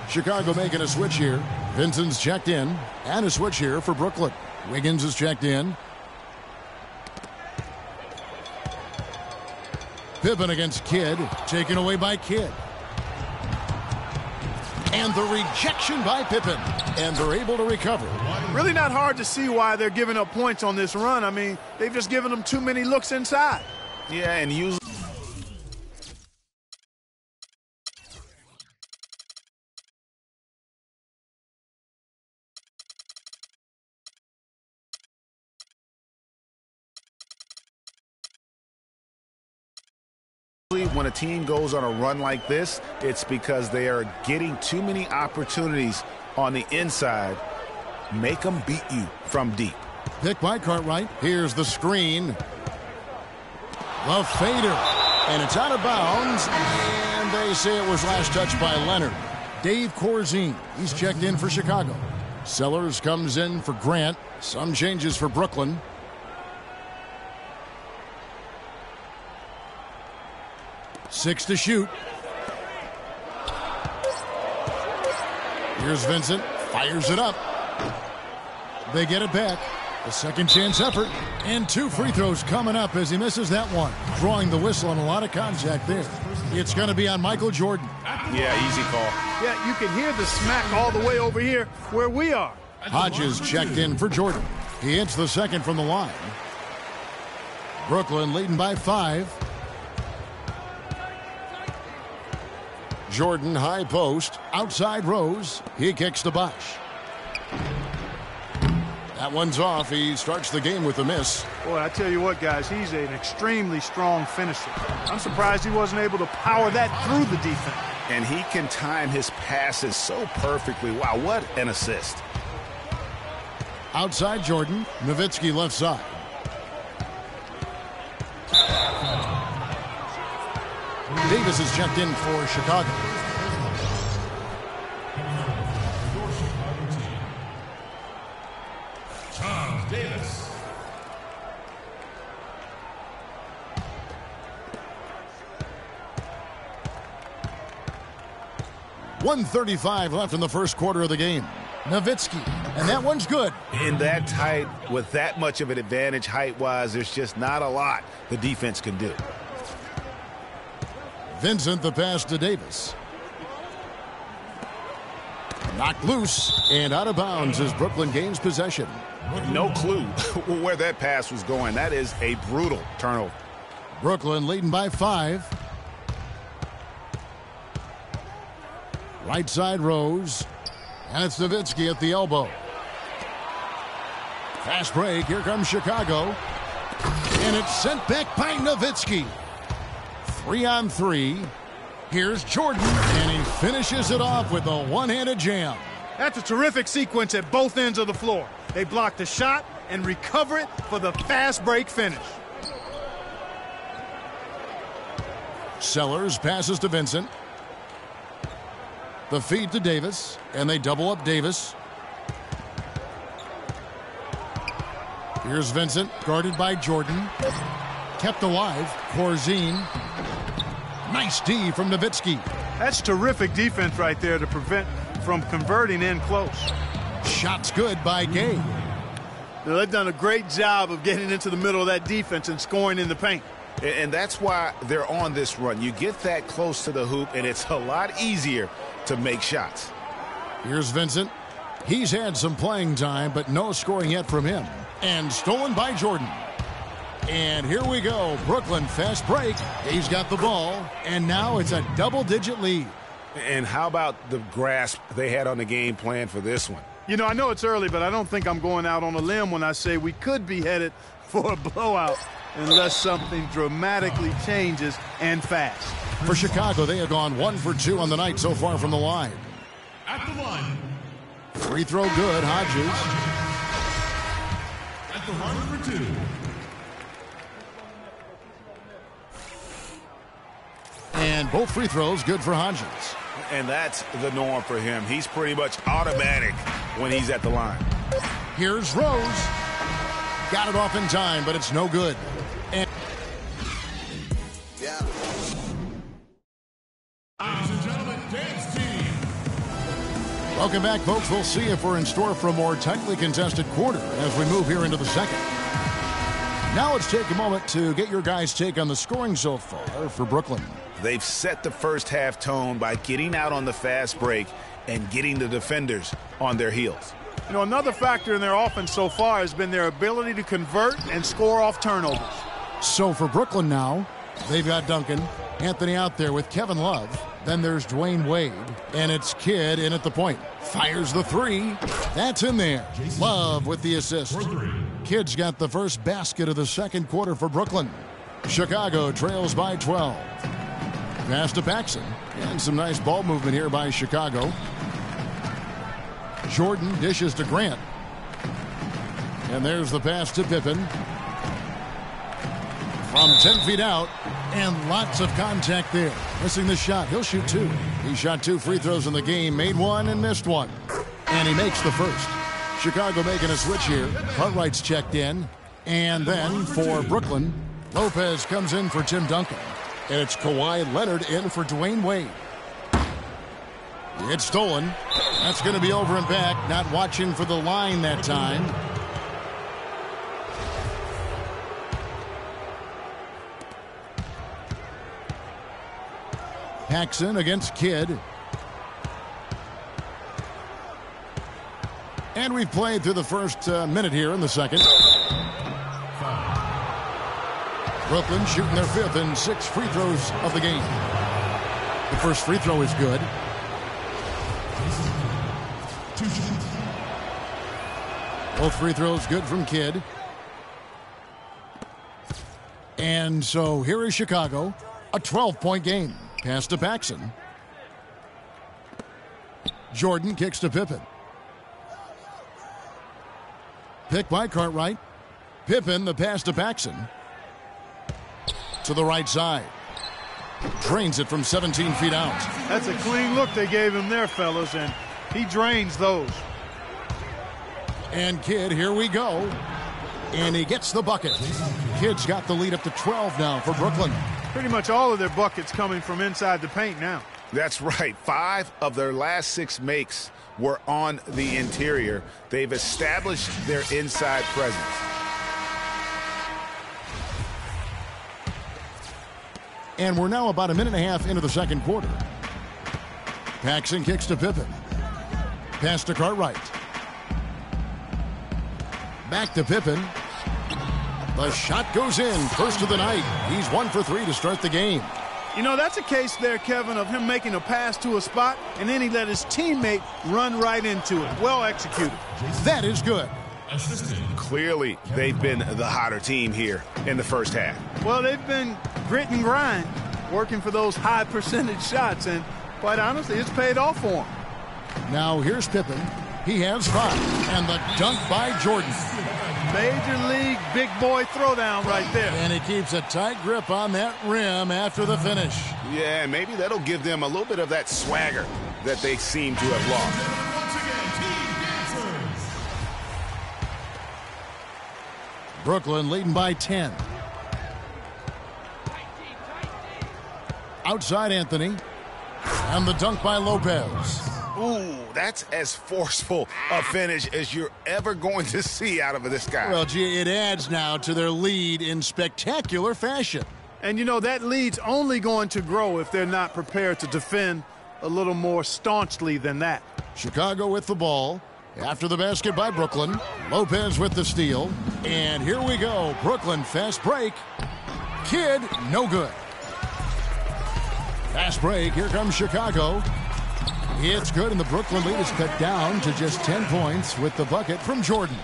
Chicago making a switch here. Vincent's checked in, and a switch here for Brooklyn. Wiggins is checked in. Pippen against Kidd, taken away by Kidd. And the rejection by Pippen, and they're able to recover. Really not hard to see why they're giving up points on this run. I mean, they've just given them too many looks inside. Yeah, and usually when a team goes on a run like this, it's because they are getting too many opportunities on the inside. Make them beat you from deep. Pick by Cartwright. Here's the screen. The fader. And it's out of bounds. And they say it was last touched by Leonard. Dave Corzine. He's checked in for Chicago. Sellers comes in for Grant. Some changes for Brooklyn. Six to shoot. Here's Vincent. Fires it up. They get it back. A second chance effort. And 2 free throws coming up as he misses that one. Drawing the whistle on a lot of contact there. It's going to be on Michael Jordan. Yeah, easy call. Yeah, you can hear the smack all the way over here where we are. Hodges checked in for Jordan. He hits the second from the line. Brooklyn leading by 5. Jordan high post. Outside Rose. He kicks to Bosch. That one's off. He starts the game with a miss. Boy, I tell you what, guys, he's an extremely strong finisher. I'm surprised he wasn't able to power that through the defense. And he can time his passes so perfectly. Wow, what an assist. Outside Jordan. Nowitzki left side. Davis is checked in for Chicago. Davis. 1:35 left in the first quarter of the game. Nowitzki, and that one's good. In that tight, with that much of an advantage height-wise, there's just not a lot the defense can do. Vincent the pass to Davis. Knocked loose and out of bounds as Brooklyn gains possession. No clue where that pass was going. That is a brutal turnover. Brooklyn leading by 5. Right side Rose. And it's Nowitzki at the elbow. Fast break. Here comes Chicago. And it's sent back by Nowitzki. 3-on-3. Here's Jordan. And he finishes it off with a one-handed jam. That's a terrific sequence at both ends of the floor. They block the shot and recover it for the fast break finish. Sellers passes to Vincent. The feed to Davis, and they double up Davis. Here's Vincent, guarded by Jordan. Kept alive, Corzine. Nice D from Nowitzki. That's terrific defense right there to prevent from converting in close. Shot's good by Gay. Now, they've done a great job of getting into the middle of that defense and scoring in the paint. And that's why they're on this run. You get that close to the hoop, and it's a lot easier to make shots. Here's Vincent. He's had some playing time, but no scoring yet from him. And stolen by Jordan. And here we go. Brooklyn fast break. He's got the ball, and now it's a double-digit lead. And how about the grasp they had on the game plan for this one? You know, I know it's early, but I don't think I'm going out on a limb when I say we could be headed for a blowout unless something dramatically changes and fast. For Chicago, they have gone 1 for 2 on the night so far from the line. At the line. Free throw good, Hodges. At the line for 2. And both free throws good for Hodges. And that's the norm for him. He's pretty much automatic when he's at the line. Here's Rose. Got it off in time, but it's no good. And Ladies and gentlemen, dance team. Welcome back, folks. We'll see if we're in store for a more tightly contested quarter as we move here into the second. Now let's take a moment to get your guys' take on the scoring so far for Brooklyn. They've set the first half tone by getting out on the fast break and getting the defenders on their heels. You know, another factor in their offense so far has been their ability to convert and score off turnovers. So for Brooklyn now, they've got Duncan, Anthony out there with Kevin Love. Then there's Dwayne Wade, and it's Kidd in at the point. Fires the three. That's in there. Love with the assist. Kidd's got the first basket of the second quarter for Brooklyn. Chicago trails by 12. Pass to Paxson, and some nice ball movement here by Chicago. Jordan dishes to Grant. And there's the pass to Pippen. From 10 feet out, and lots of contact there. Missing the shot. He'll shoot two. He shot 2 free throws in the game, made one and missed one. And he makes the first. Chicago making a switch here. Cartwright's checked in. And then for Brooklyn, Lopez comes in for Tim Duncan. And it's Kawhi Leonard in for Dwayne Wade. It's stolen. That's going to be over and back. Not watching for the line that time. Paxson against Kidd. And we've played through the first minute here in the second. Brooklyn shooting their 5th and 6 free throws of the game. The first free throw is good. Both free throws good from Kidd. And so here is Chicago. A 12-point game. Pass to Paxson. Jordan kicks to Pippen. Pick by Cartwright. Pippen, the pass to Paxson. To the right side. Drains it from 17 feet out. That's a clean look they gave him there, fellas, and he drains those. And Kidd, here we go. And he gets the bucket. Kidd's got the lead up to 12 now for Brooklyn. Pretty much all of their buckets coming from inside the paint now. That's right. 5 of their last 6 makes were on the interior. They've established their inside presence. And we're now about a minute and a half into the second quarter. Paxson kicks to Pippen. Pass to Cartwright. Back to Pippen. The shot goes in. First of the night. He's 1 for 3 to start the game. You know, that's a case there, Kevin, of him making a pass to a spot, and then he let his teammate run right into it. Well executed. That is good. Clearly, they've been the hotter team here in the first half. Well, they've been grit and grind, working for those high percentage shots, and quite honestly, it's paid off for him. Now here's Pippen. He has 5. And the dunk by Jordan. Major league big boy throwdown right there. And he keeps a tight grip on that rim after the finish. Yeah, maybe that'll give them a little bit of that swagger that they seem to have lost. Brooklyn leading by 10. Outside Anthony. And the dunk by Lopez. Ooh, that's as forceful a finish as you're ever going to see out of this guy. Well, gee, it adds now to their lead in spectacular fashion. And, you know, that lead's only going to grow if they're not prepared to defend a little more staunchly than that. Chicago with the ball. After the basket by Brooklyn. Lopez with the steal. And here we go. Brooklyn fast break. Kidd, no good. Fast break. Here comes Chicago. It's good, and the Brooklyn lead is cut down to just 10 points with the bucket from Jordan.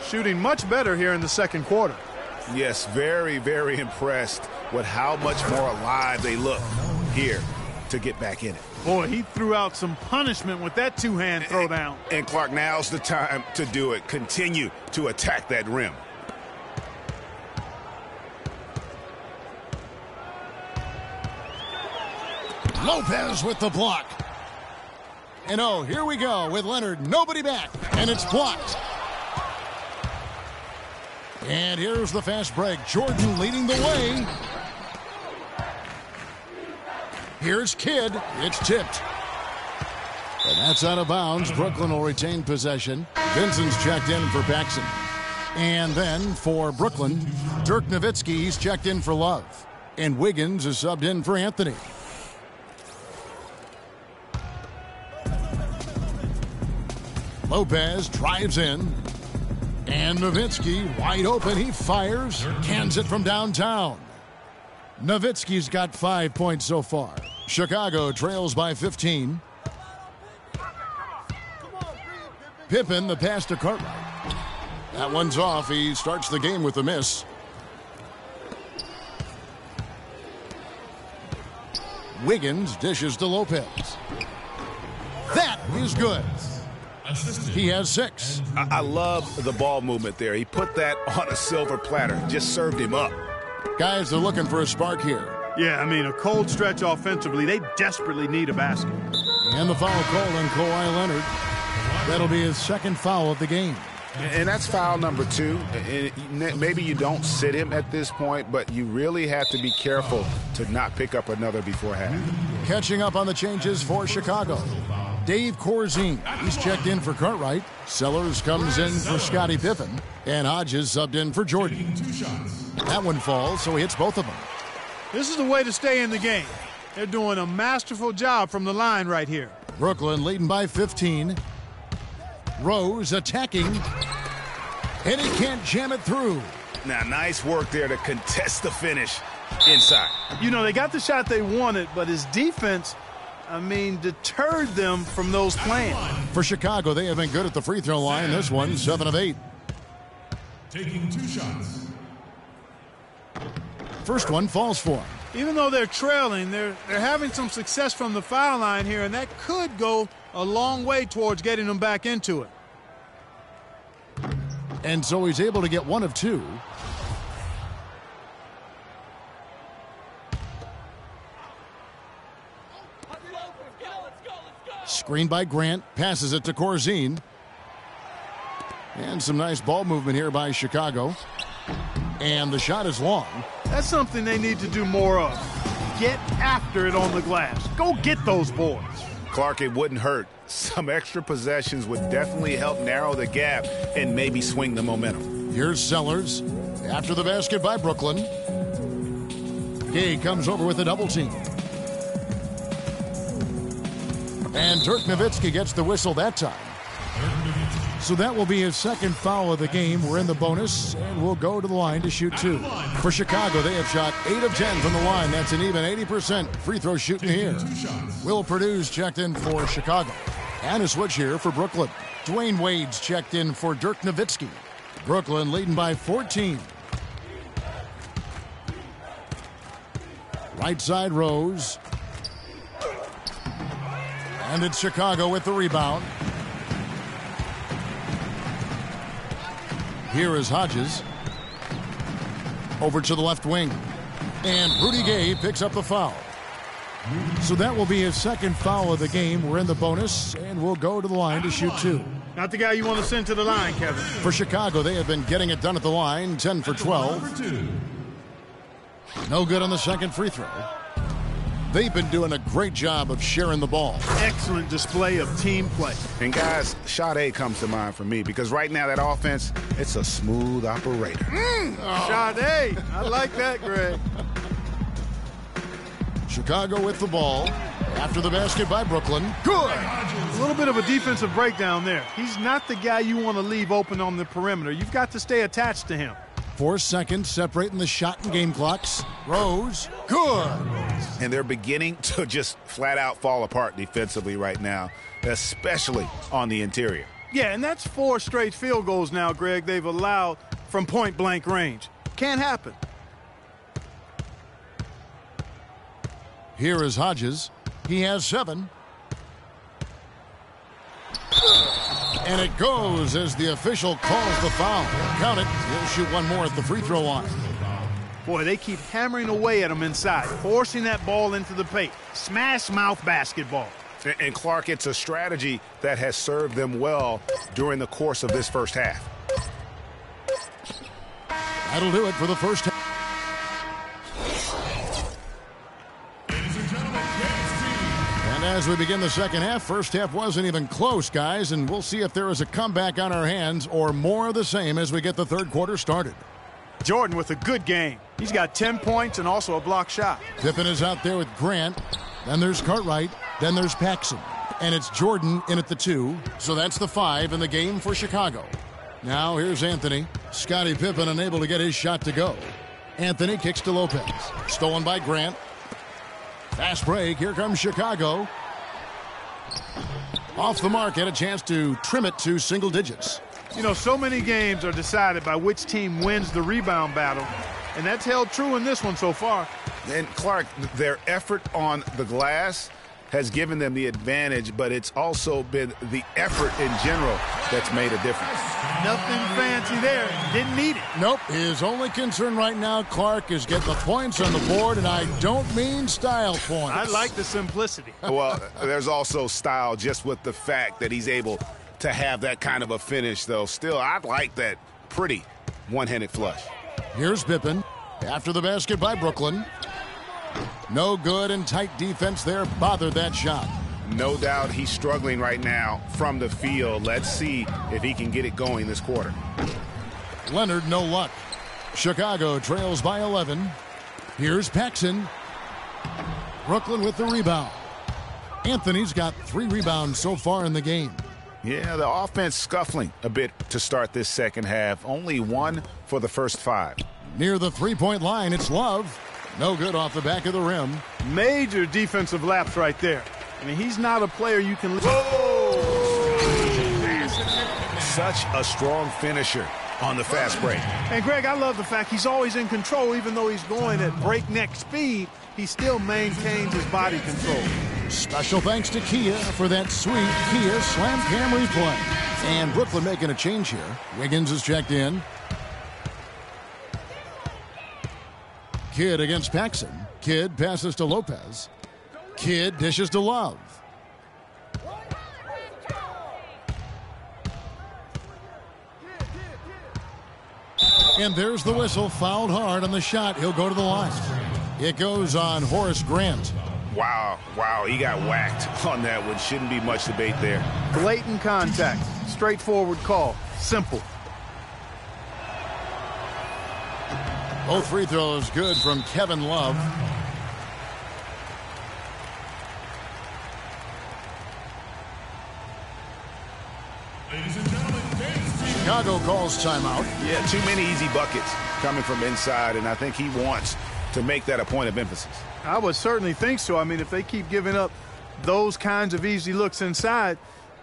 Shooting much better here in the second quarter. Yes, very, very impressed with how much more alive they look here to get back in it. Boy, he threw out some punishment with that two-hand throwdown. And Clark, now's the time to do it. Continue to attack that rim. Lopez with the block. And oh, here we go with Leonard. Nobody back. And it's blocked. And here's the fast break. Jordan leading the way. Here's Kidd. It's tipped. And that's out of bounds. Brooklyn will retain possession. Vincent's checked in for Paxson. And then for Brooklyn, Dirk Nowitzki, he's checked in for Love. And Wiggins is subbed in for Anthony. Lopez drives in. And Nowitzki wide open. He fires. Cans it from downtown. Nowitzki's got 5 points so far. Chicago trails by 15. Pippen, the pass to Cartwright. That one's off. He starts the game with a miss. Wiggins dishes to Lopez. That is good. He has 6. I love the ball movement there. He put that on a silver platter. Just served him up. Guys, they're looking for a spark here. Yeah, I mean, a cold stretch offensively. They desperately need a basket. And the foul called on Kawhi Leonard. That'll be his second foul of the game. And that's foul number 2. And maybe you don't sit him at this point, but you really have to be careful to not pick up another before half. Catching up on the changes for Chicago. Dave Corzine, he's checked in for Cartwright. Sellers comes in for Scottie Pippen. And Hodges subbed in for Jordan. That one falls, so he hits both of them. This is the way to stay in the game. They're doing a masterful job from the line right here. Brooklyn leading by 15. Rose attacking. And he can't jam it through. Now, nice work there to contest the finish inside. You know, they got the shot they wanted, but his defense, I mean, deterred them from those plans. For Chicago, they have been good at the free throw line. This one, 7 of 8. Taking 2 shots. First one falls for him. Even though they're trailing, they're having some success from the foul line here, and that could go a long way towards getting them back into it. And so he's able to get 1 of 2. Screen by Grant, passes it to Corzine. And some nice ball movement here by Chicago. And the shot is long. That's something they need to do more of. Get after it on the glass. Go get those boards. Clark, it wouldn't hurt. Some extra possessions would definitely help narrow the gap and maybe swing the momentum. Here's Sellers. After the basket by Brooklyn. Gay comes over with a double team. And Dirk Nowitzki gets the whistle that time. So that will be his second foul of the game. We're in the bonus, and we'll go to the line to shoot 2. For Chicago, they have shot 8 of 10 from the line. That's an even 80% free throw shooting here. Will Purdue's checked in for Chicago. And a switch here for Brooklyn. Dwayne Wade's checked in for Dirk Nowitzki. Brooklyn leading by 14. Right side Rose. And it's Chicago with the rebound. Here is Hodges. Over to the left wing. And Rudy Gay picks up the foul. So that will be his second foul of the game. We're in the bonus, and we'll go to the line to shoot 2. Not the guy you want to send to the line, Kevin. For Chicago, they have been getting it done at the line, 10 for 12. No good on the second free throw. They've been doing a great job of sharing the ball. Excellent display of team play. And guys, shot A comes to mind for me because right now that offense, it's a smooth operator. Shot A. I like that, Greg. Chicago with the ball. After the basket by Brooklyn. Good. A little bit of a defensive breakdown there. He's not the guy you want to leave open on the perimeter. You've got to stay attached to him. 4 seconds separating the shot and game clocks. Rose. Good. And they're beginning to just flat out fall apart defensively right now, especially on the interior. Yeah, and that's 4 straight field goals now, Greg, they've allowed from point-blank range. Can't happen. Here is Hodges. He has 7. And it goes as the official calls the foul. Count it. He'll shoot 1 more at the free throw line. Boy, they keep hammering away at him inside, forcing that ball into the paint. Smash mouth basketball. And Clark, it's a strategy that has served them well during the course of this first half. That'll do it for the first half. Ladies and gentlemen, as we begin the second half, first half wasn't even close, guys, and we'll see if there is a comeback on our hands or more of the same as we get the third quarter started. Jordan with a good game. He's got 10 points and also a block shot. Pippen is out there with Grant. Then there's Cartwright. Then there's Paxson. And it's Jordan in at the 2. So that's the 5 in the game for Chicago. Now here's Anthony. Scottie Pippen unable to get his shot to go. Anthony kicks to Lopez. Stolen by Grant. Fast break. Here comes Chicago. Off the mark. Had a chance to trim it to single digits. You know, so many games are decided by which team wins the rebound battle, and that's held true in this one so far. And, Clark, their effort on the glass has given them the advantage, but it's also been the effort in general that's made a difference. Nothing fancy there. Didn't need it. Nope. His only concern right now, Clark, is getting the points on the board, and I don't mean style points. I like the simplicity. Well, there's also style just with the fact that he's able to have that kind of a finish, though. Still, I like that pretty one-handed flush. Here's Pippen after the basket by Brooklyn. No good, and tight defense there bothered that shot. No doubt he's struggling right now from the field. Let's see if he can get it going this quarter. Leonard, no luck. Chicago trails by 11. Here's Paxson. Brooklyn with the rebound. Anthony's got 3 rebounds so far in the game. Yeah, the offense scuffling a bit to start this second half. Only 1 for the first 5. Near the three-point line, it's Love. No good off the back of the rim. Major defensive lapse right there. I mean, he's not a player you can... Such a strong finisher on the fast break. And, Greg, I love the fact he's always in control. Even though he's going at breakneck speed, he still maintains his body control. Special thanks to Kia for that sweet Kia Slam Cam replay. And Brooklyn making a change here. Wiggins is checked in. Kidd against Paxson. Kidd passes to Lopez. Kidd dishes to Love. And there's the whistle. Fouled hard on the shot. He'll go to the line. It goes on Horace Grant. Wow, he got whacked on that one. Shouldn't be much debate there. Blatant contact. Straightforward call. Simple. Both free throws good from Kevin Love. Ladies and gentlemen, dance team. Chicago calls timeout. Yeah, too many easy buckets coming from inside, and I think he wants to make that a point of emphasis. I would certainly think so. I mean, if they keep giving up those kinds of easy looks inside,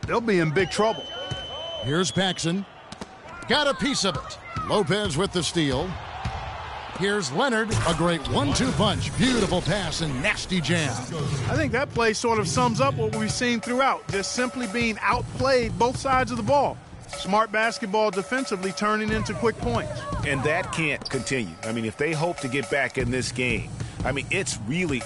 they'll be in big trouble. Here's Paxson. Got a piece of it. Lopez with the steal. Here's Leonard. A great 1-2 punch. Beautiful pass and nasty jam. I think that play sort of sums up what we've seen throughout. Just simply being outplayed both sides of the ball. Smart basketball defensively turning into quick points. And that can't continue. I mean, if they hope to get back in this game, I mean, it's really